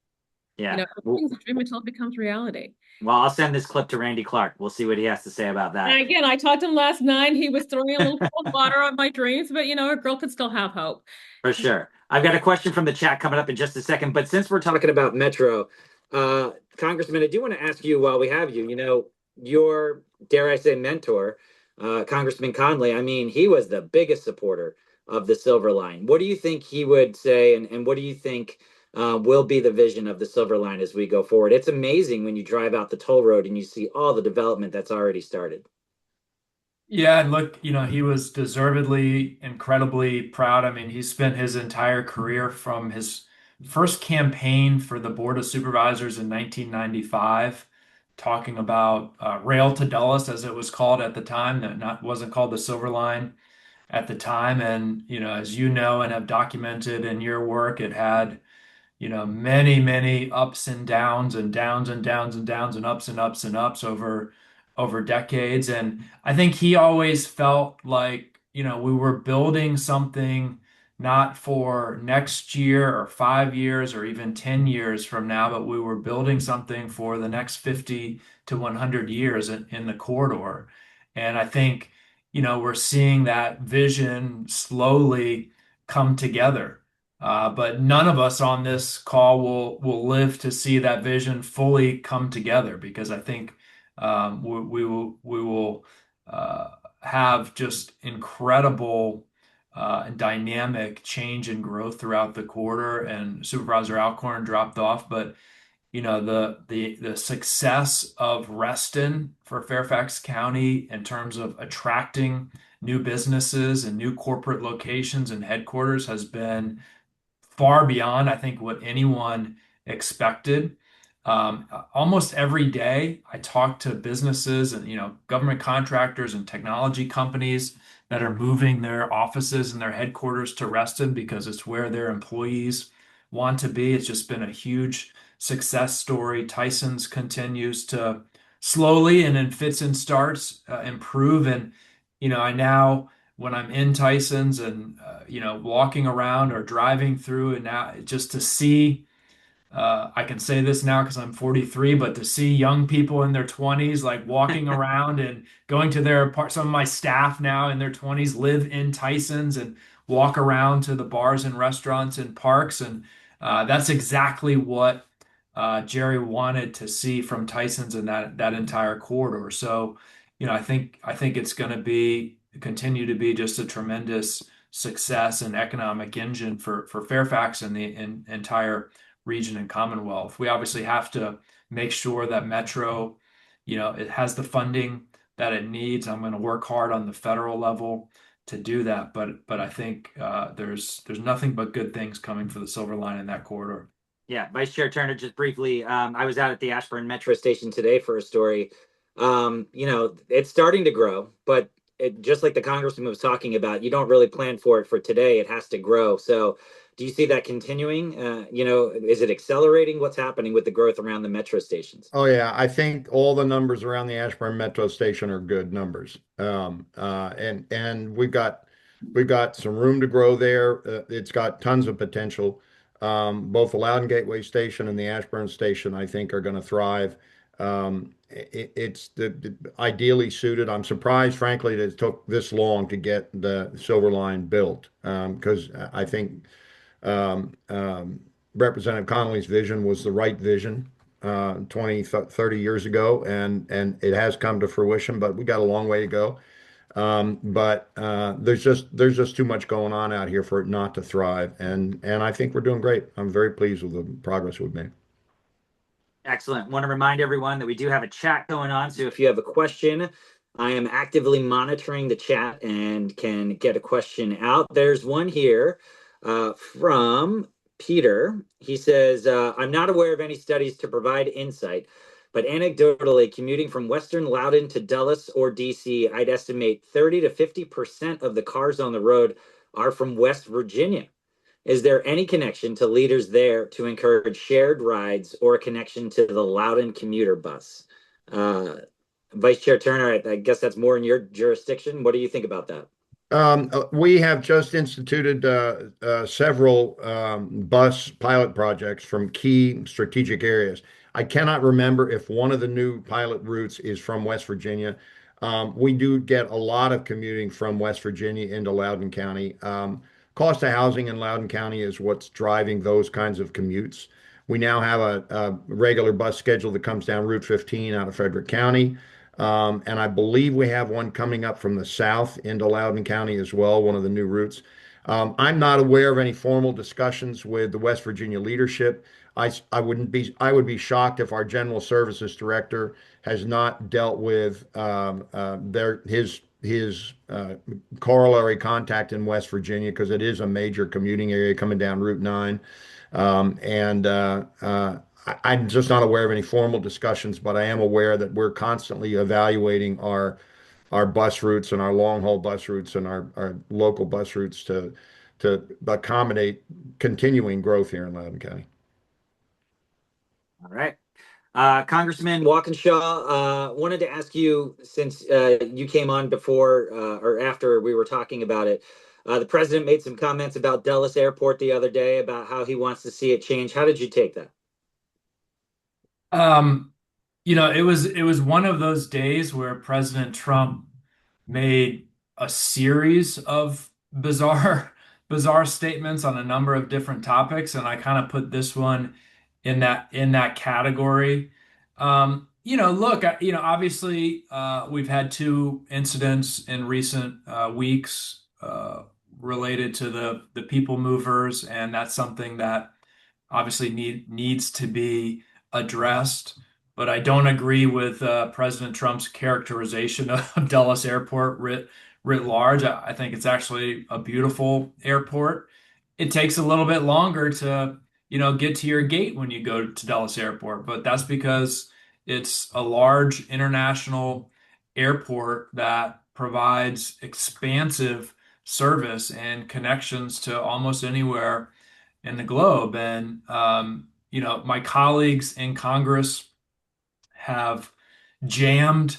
Speaker 3: Yeah.
Speaker 6: Everything's a dream until it becomes reality.
Speaker 3: Well, I'll send this clip to Randy Clark. We'll see what he has to say about that.
Speaker 6: And again, I talked to him last night. He was throwing a little cold water on my dreams, but a girl could still have hope.
Speaker 3: For sure. I've got a question from the chat coming up in just a second, but since we're talking about Metro, Congressman, I do want to ask you while we have you, your, dare I say, mentor, Congressman Conley, I mean, he was the biggest supporter of the Silver Line. What do you think he would say, and what do you think will be the vision of the Silver Line as we go forward? It's amazing when you drive out the toll road and you see all the development that's already started.
Speaker 7: Yeah, and look, he was deservedly incredibly proud. I mean, he spent his entire career from his first campaign for the Board of Supervisors in 1995 talking about rail to Dulles, as it was called at the time. That wasn't called the Silver Line at the time. And, as you know and have documented in your work, it had, many, many ups and downs and downs and downs and downs and ups and ups and ups over decades. And I think he always felt like, we were building something not for next year or 5 years or even 10 years from now, but we were building something for the next 50 to 100 years in the corridor. And I think, we're seeing that vision slowly come together. But none of us on this call will live to see that vision fully come together, because I think we will have just incredible dynamic change and growth throughout the quarter. And Supervisor Alcorn dropped off, but the success of Reston for Fairfax County in terms of attracting new businesses and new corporate locations and headquarters has been far beyond, I think, what anyone expected. Almost every day, I talk to businesses and government contractors and technology companies that are moving their offices and their headquarters to Reston because it's where their employees want to be. It's just been a huge success story. Tyson's continues to slowly and in fits and starts improve. And I now, when I'm in Tyson's and walking around or driving through, and now just to see, I can say this now because I'm 43, but to see young people in their 20s like walking around and going to their part, some of my staff now in their 20s live in Tyson's and walk around to the bars and restaurants and parks, and that's exactly what Jerry wanted to see from Tyson's and that entire corridor. So, I think it's going to continue to be just a tremendous success and economic engine for Fairfax and the entire region and Commonwealth. We obviously have to make sure that Metro, it has the funding that it needs. I'm going to work hard on the federal level to do that, but I think there's nothing but good things coming for the Silver Line in that corridor.
Speaker 3: Yeah, Vice Chair Turner, just briefly, I was out at the Ashburn Metro Station today for a story. It's starting to grow, but just like the Congressman was talking about, you don't really plan for it for today. It has to grow. So do you see that continuing? Is it accelerating? What's happening with the growth around the metro stations?
Speaker 4: Oh yeah, I think all the numbers around the Ashburn Metro Station are good numbers. And we've got some room to grow there. It's got tons of potential. Both the Loudoun Gateway Station and the Ashburn Station, I think, are going to thrive. It's ideally suited. I'm surprised, frankly, that it took this long to get the Silver Line built, because I think Representative Connolly's vision was the right vision 20, 30 years ago, and it has come to fruition, but we got a long way to go. But there's just too much going on out here for it not to thrive, and I think we're doing great. I'm very pleased with the progress we've made.
Speaker 3: Excellent. Want to remind everyone that we do have a chat going on. So if you have a question, I am actively monitoring the chat and can get a question out. There's one here from Peter. He says, I'm not aware of any studies to provide insight, but anecdotally, commuting from Western Loudoun to Dulles or DC, I'd estimate 30 to 50% of the cars on the road are from West Virginia. Is there any connection to leaders there to encourage shared rides or a connection to the Loudoun commuter bus? Vice Chair Turner, I guess that's more in your jurisdiction. What do you think about that?
Speaker 4: We have just instituted several bus pilot projects from key strategic areas. I cannot remember if one of the new pilot routes is from West Virginia. We do get a lot of commuting from West Virginia into Loudoun County. Cost of housing in Loudoun County is what's driving those kinds of commutes. We now have a regular bus schedule that comes down Route 15 out of Frederick County. And I believe we have one coming up from the south into Loudoun County as well, one of the new routes. I'm not aware of any formal discussions with the West Virginia leadership. I would be shocked if our General Services Director has not dealt with his corollary contact in West Virginia, because it is a major commuting area coming down Route 9. I'm just not aware of any formal discussions, but I am aware that we're constantly evaluating our bus routes and our long haul bus routes and our local bus routes to accommodate continuing growth here in Loudoun County.
Speaker 3: All right. Congressman Walkinshaw, wanted to ask you, since you came on before or after we were talking about it, The president made some comments about Dulles Airport the other day about how he wants to see it change. How did you take that?
Speaker 7: Um, it was one of those days where President Trump made a series of bizarre bizarre statements on a number of different topics, and I kind of put this one in that category. Look, obviously, we've had two incidents in recent weeks related to the people movers, and that's something that obviously needs to be addressed. But I don't agree with President Trump's characterization of Dulles Airport writ large. I think it's actually a beautiful airport. It takes a little bit longer to, get to your gate when you go to Dulles Airport, but that's because it's a large international airport that provides expansive service and connections to almost anywhere in the globe. And, my colleagues in Congress have jammed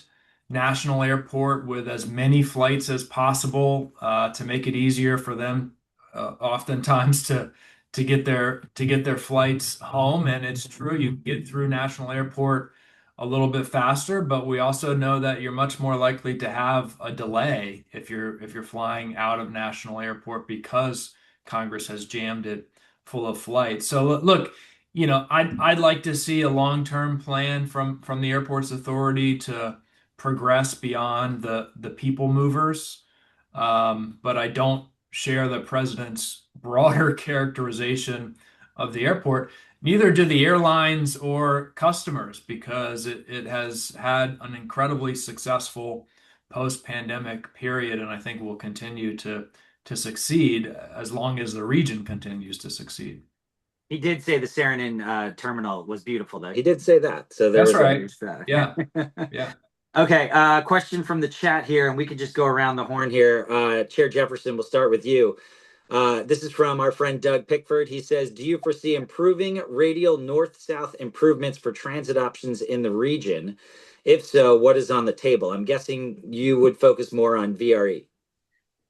Speaker 7: National Airport with as many flights as possible to make it easier for them, oftentimes to get their flights home. And it's true, you get through National Airport a little bit faster, but we also know that you're much more likely to have a delay if you're flying out of National Airport because Congress has jammed it full of flights. So look, I'd like to see a long-term plan from the airport's authority to progress beyond the people movers. But I don't share the president's broader characterization of the airport. Neither do the airlines or customers, because it has had an incredibly successful post-pandemic period, and I think will continue to succeed as long as the region continues to succeed.
Speaker 3: He did say the Saarinen terminal was beautiful, though. He did say that. So there
Speaker 7: That's
Speaker 3: was
Speaker 7: right. Yeah. Yeah.
Speaker 3: Okay, question from the chat here, and we could just go around the horn here. Chair Jefferson, we'll start with you. This is from our friend Doug Pickford. He says, do you foresee improving radial north-south improvements for transit options in the region? If so, what is on the table? I'm guessing you would focus more on VRE.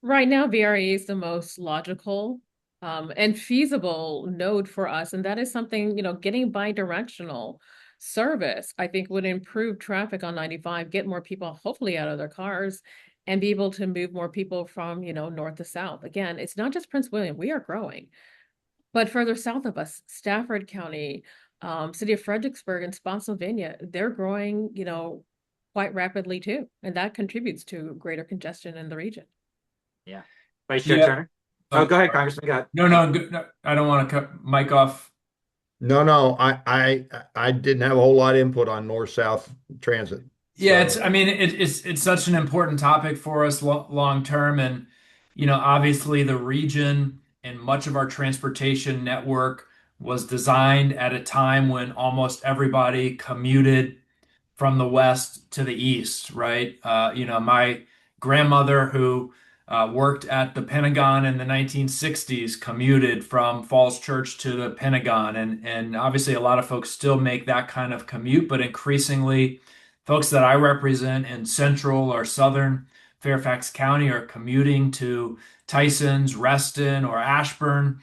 Speaker 6: Right now, VRE is the most logical and feasible node for us. And that is something, getting bi-directional service, I think would improve traffic on 95, get more people hopefully out of their cars and be able to move more people from, north to south. Again, it's not just Prince William, we are growing. But further south of us, Stafford County, city of Fredericksburg and Spotsylvania, they're growing, quite rapidly too. And that contributes to greater congestion in the region.
Speaker 3: Yeah. Vice Chair Turner? Oh, go ahead, Congressman. Go ahead.
Speaker 7: No, I don't want to cut Mike off.
Speaker 4: No, I didn't have a whole lot of input on north-south transit.
Speaker 7: Yeah,
Speaker 4: So,
Speaker 7: it's such an important topic for us long term, and obviously the region and much of our transportation network was designed at a time when almost everybody commuted from the west to the east, right? My grandmother, who worked at the Pentagon in the 1960s, commuted from Falls Church to the Pentagon, and obviously a lot of folks still make that kind of commute, but increasingly, folks that I represent in central or southern Fairfax County are commuting to Tysons, Reston, or Ashburn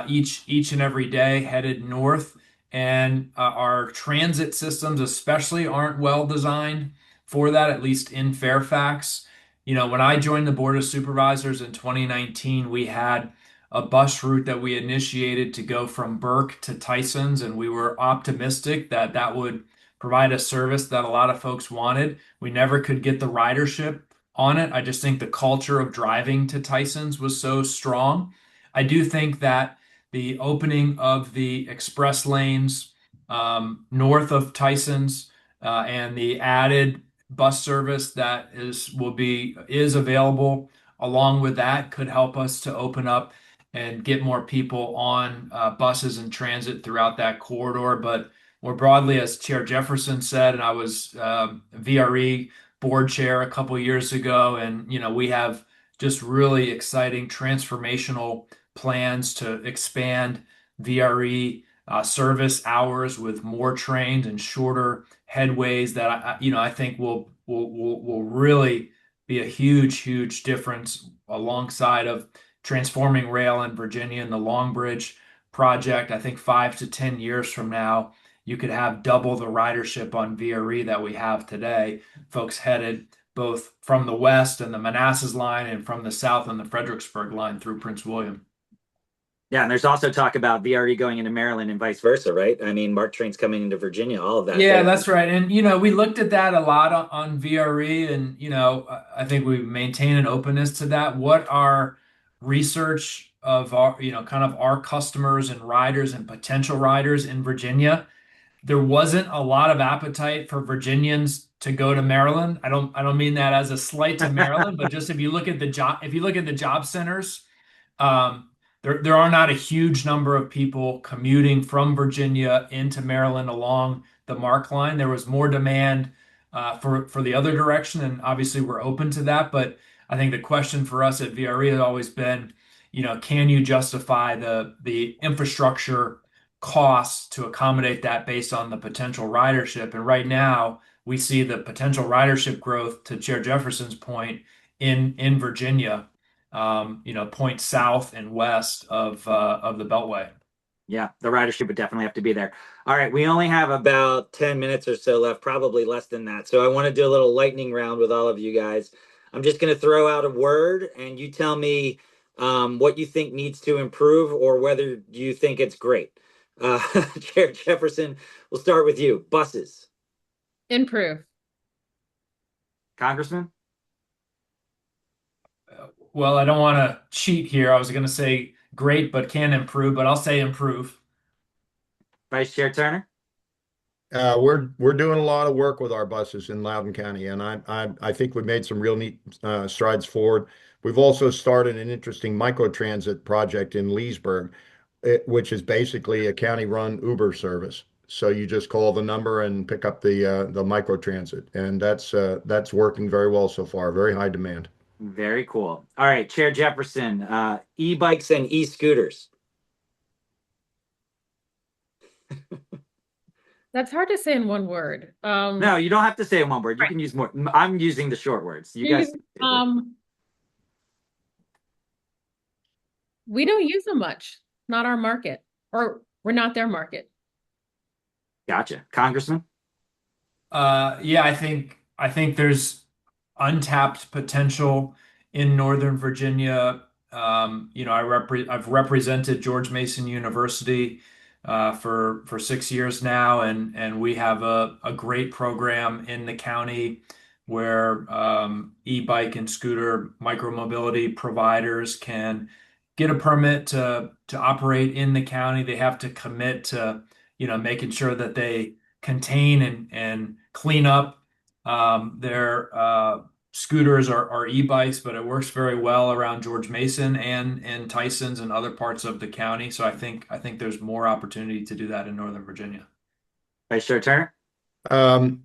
Speaker 7: each and every day, headed north. And our transit systems, especially, aren't well designed for that, at least in Fairfax. When I joined the Board of Supervisors in 2019, we had a bus route that we initiated to go from Burke to Tysons, and we were optimistic that that would provide a service that a lot of folks wanted. We never could get the ridership on it. I just think the culture of driving to Tysons was so strong. I do think that the opening of the express lanes north of Tysons and the added bus service that is available along with that could help us to open up and get more people on buses and transit throughout that corridor. But more broadly, as Chair Jefferson said, and I was VRE board chair a couple years ago, and we have just really exciting transformational plans to expand VRE service hours with more trains and shorter headways that I think will really be a huge difference alongside of transforming rail in Virginia and the Long Bridge project. I think 5 to 10 years from now, you could have double the ridership on VRE that we have today. Folks headed both from the west and the Manassas line and from the south and the Fredericksburg line through Prince William.
Speaker 3: Yeah, and there's also talk about VRE going into Maryland and vice versa, right? I mean, MARC trains coming into Virginia, all of that.
Speaker 7: Yeah, that's right. And, you know, we looked at that a lot on VRE, and, you know, I think we maintain an openness to that. What our research of our, you know, kind of our customers and riders and potential riders in Virginia, there wasn't a lot of appetite for Virginians to go to Maryland. I don't mean that as a slight to Maryland, but just if you look at the job centers, um, there are not a huge number of people commuting from Virginia into Maryland along the MARC line. There was more demand for the other direction, and obviously we're open to that. But I think the question for us at VRE has always been, you know, can you justify the infrastructure costs to accommodate that based on the potential ridership? And right now, we see the potential ridership growth, to Chair Jefferson's point, in Virginia, you know, points south and west of the Beltway.
Speaker 3: Yeah, the ridership would definitely have to be there. All right, we only have about 10 minutes or so left, probably less than that. So I want to do a little lightning round with all of you guys. I'm just going to throw out a word, and you tell me what you think needs to improve or whether you think it's great. Chair Jefferson, we'll start with you. Buses.
Speaker 6: Improve.
Speaker 3: Congressman?
Speaker 7: Well, I don't want to cheat here. I was going to say great, but can improve, but I'll say improve.
Speaker 3: Vice Chair Turner?
Speaker 4: We're doing a lot of work with our buses in Loudoun County, and I think we've made some real neat strides forward. We've also started an interesting microtransit project in Leesburg, which is basically a county-run Uber service. So you just call the number and pick up the microtransit, and that's working very well so far. Very high demand.
Speaker 3: Very cool. All right, Chair Jefferson, e-bikes and e-scooters.
Speaker 6: That's hard to say in one word.
Speaker 3: No, you don't have to say in one word. You can use more. I'm using the short words. You guys.
Speaker 6: We don't use them much. Not our market, or we're not their market.
Speaker 3: Gotcha. Congressman?
Speaker 7: Yeah, I think there's untapped potential in Northern Virginia. You know, I've represented George Mason University for 6 years now, and we have a great program in the county where e-bike and scooter micromobility providers can get a permit to operate in the county. They have to commit to, you know, making sure that they contain and clean up their scooters or e-bikes, but it works very well around George Mason and Tyson's and other parts of the county. So I think there's more opportunity to do that in Northern Virginia.
Speaker 3: Vice Chair Turner?
Speaker 4: Um,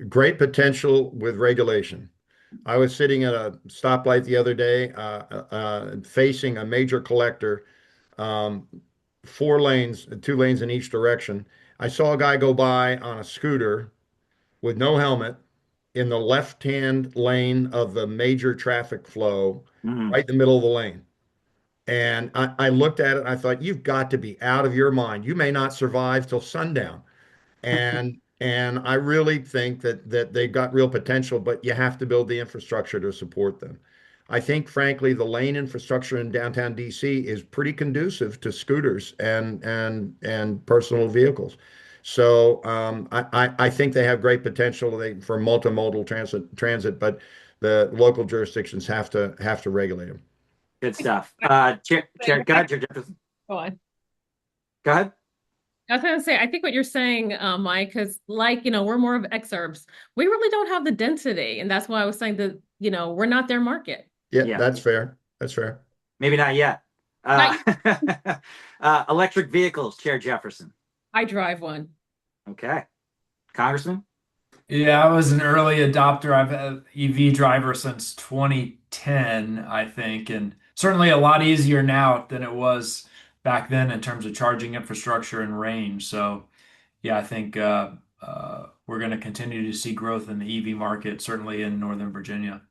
Speaker 4: Great potential with regulation. I was sitting at a stoplight the other day, facing a major collector, 4 lanes, 2 lanes in each direction. I saw a guy go by on a scooter with no helmet in the left-hand lane of the major traffic flow, right in the middle of the lane. And I looked at it and I thought, you've got to be out of your mind. You may not survive till sundown. And I really think that they've got real potential, but you have to build the infrastructure to support them. I think, frankly, the lane infrastructure in downtown DC is pretty conducive to scooters and personal vehicles. So I think they have great potential for multimodal transit, but the local jurisdictions have to regulate them.
Speaker 3: Good stuff. Go ahead, Chair Jefferson.
Speaker 6: Go on.
Speaker 3: Go ahead.
Speaker 6: I was going to say, I think what you're saying, Mike, because like, you know, we're more of exurbs. We really don't have the density. And that's why I was saying that, you know, we're not their market.
Speaker 4: Yeah, that's fair. That's fair.
Speaker 3: Maybe not yet. Electric vehicles, Chair Jefferson.
Speaker 6: I drive one.
Speaker 3: Okay. Congressman?
Speaker 7: Yeah, I was an early adopter. I've had an EV driver since 2010, I think, and certainly a lot easier now than it was back then in terms of charging infrastructure and range. So, yeah, I think we're going to continue to see growth in the EV market, certainly in Northern Virginia.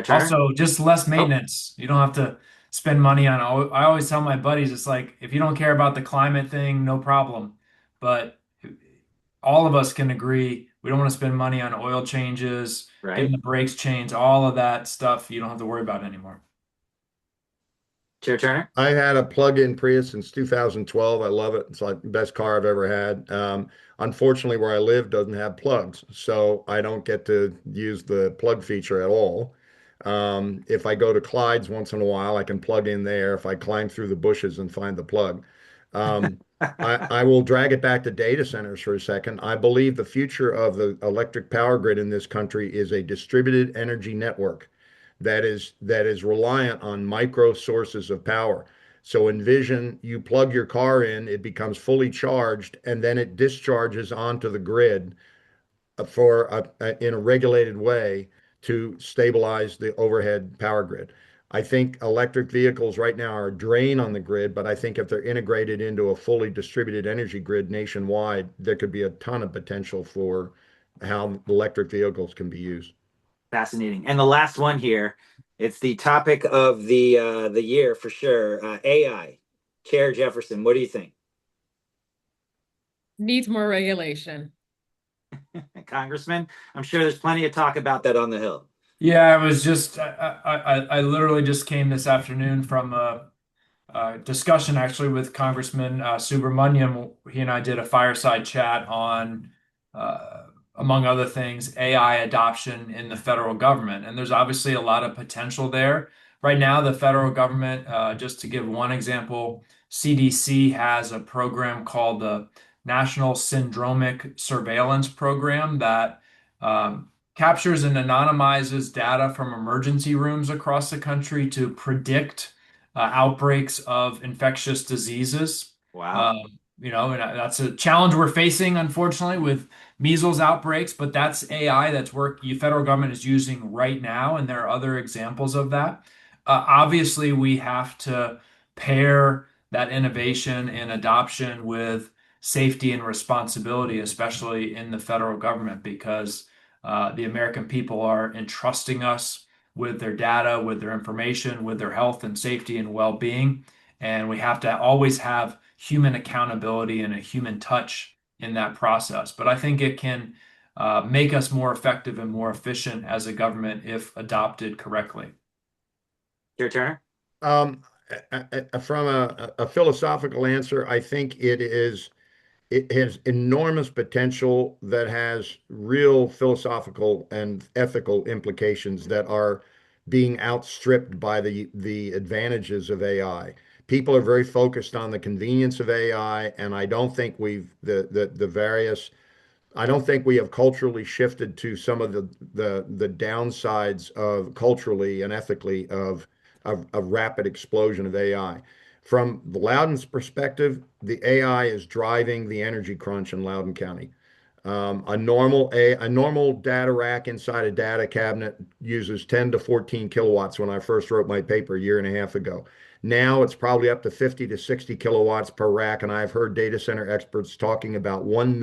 Speaker 3: Chair Turner?
Speaker 7: Also, just less
Speaker 3: Oh,
Speaker 7: maintenance. You don't have to spend money on. I always tell my buddies, it's like if you don't care about the climate thing, no problem. But all of us can agree we don't want to spend money on oil changes, getting
Speaker 3: right.
Speaker 7: the brakes changed, all of that stuff you don't have to worry about anymore.
Speaker 3: Chair Turner?
Speaker 4: I had a plug-in Prius since 2012. I love it. It's like the best car I've ever had. Unfortunately, where I live doesn't have plugs, so I don't get to use the plug feature at all. If I go to Clyde's once in a while, I can plug in there if I climb through the bushes and find the plug. Um, I will drag it back to data centers for a second. I believe the future of the electric power grid in this country is a distributed energy network that is reliant on micro sources of power. So envision you plug your car in, it becomes fully charged, and then it discharges onto the grid in a regulated way to stabilize the overhead power grid. I think electric vehicles right now are a drain on the grid, but I think if they're integrated into a fully distributed energy grid nationwide, there could be a ton of potential for how electric vehicles can be used.
Speaker 3: Fascinating. And the last one here, it's the topic of the year for sure. AI. Chair Jefferson, what do you think?
Speaker 6: Needs more regulation.
Speaker 3: Congressman, I'm sure there's plenty of talk about that on the Hill.
Speaker 7: Yeah, I was just I literally just came this afternoon from a discussion actually with Congressman Subramaniam. He and I did a fireside chat on, among other things, AI adoption in the federal government. And there's obviously a lot of potential there. Right now, the federal government, just to give one example, CDC has a program called the National Syndromic Surveillance Program that captures and anonymizes data from emergency rooms across the country to predict outbreaks of infectious diseases.
Speaker 3: Wow.
Speaker 7: And that's a challenge we're facing, unfortunately, with measles outbreaks, but that's AI that's work the federal government is using right now, and there are other examples of that. Obviously, we have to pair that innovation and adoption with safety and responsibility, especially in the federal government, because the American people are entrusting us with their data, with their information, with their health and safety and well-being. And we have to always have human accountability and a human touch in that process. But I think it can make us more effective and more efficient as a government if adopted correctly.
Speaker 3: Chair Turner?
Speaker 4: Um, from a philosophical answer, I think it has enormous potential that has real philosophical and ethical implications that are being outstripped by the advantages of AI. People are very focused on the convenience of AI, and I don't think I don't think we have culturally shifted to some of the downsides of culturally and ethically of a rapid explosion of AI. From the Loudoun's perspective, the AI is driving the energy crunch in Loudoun County. A normal data rack inside a data cabinet uses 10 to 14 kilowatts when I first wrote my paper a year and a half ago. Now it's probably up to 50 to 60 kilowatts per rack, and I've heard data center experts talking about 1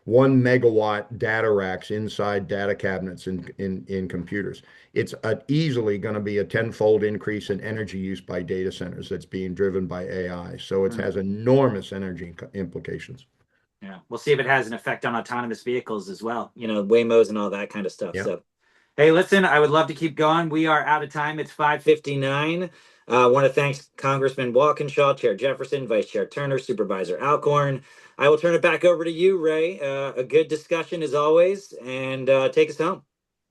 Speaker 4: megawatt data racks inside data cabinets in computers. It's easily going to be a tenfold increase in energy use by data centers that's being driven by AI. So it has enormous energy implications.
Speaker 3: Yeah, we'll see if it has an effect on autonomous vehicles as well, Waymos and all that kind of stuff.
Speaker 4: Yeah.
Speaker 3: So, hey, listen, I would love to keep going. We are out of time. It's 5:59. I want to thank Congressman Walkinshaw, Chair Jefferson, Vice Chair Turner, Supervisor Alcorn. I will turn it back over to you, Ray. A good discussion as always, and take us home.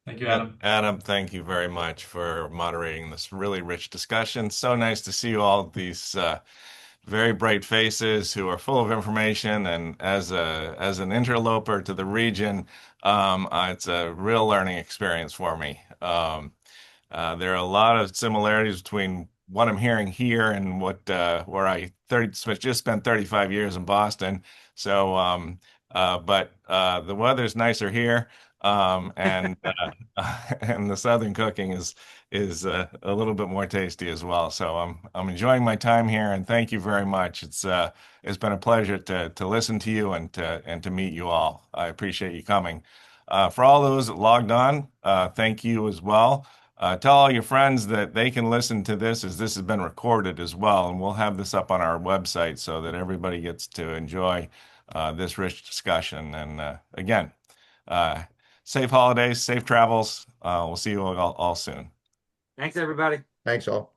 Speaker 7: Thank you, Adam.
Speaker 1: Adam, thank you very much for moderating this really rich discussion. So nice to see you all, these very bright faces who are full of information. And as an interloper to the region, it's a real learning experience for me. There are a lot of similarities between what I'm hearing here and where just spent 35 years in Boston. So, but the weather's nicer here, and and the southern cooking is a little bit more tasty as well. So I'm enjoying my time here, and thank you very much. It's been a pleasure to listen to you and to meet you all. I appreciate you coming. For all those that logged on, thank you as well. Tell all your friends that they can listen to this as this has been recorded as well, and we'll have this up on our website so that everybody gets to enjoy this rich discussion. And again, safe holidays, safe travels. We'll see you all soon.
Speaker 3: Thanks, everybody.
Speaker 4: Thanks all.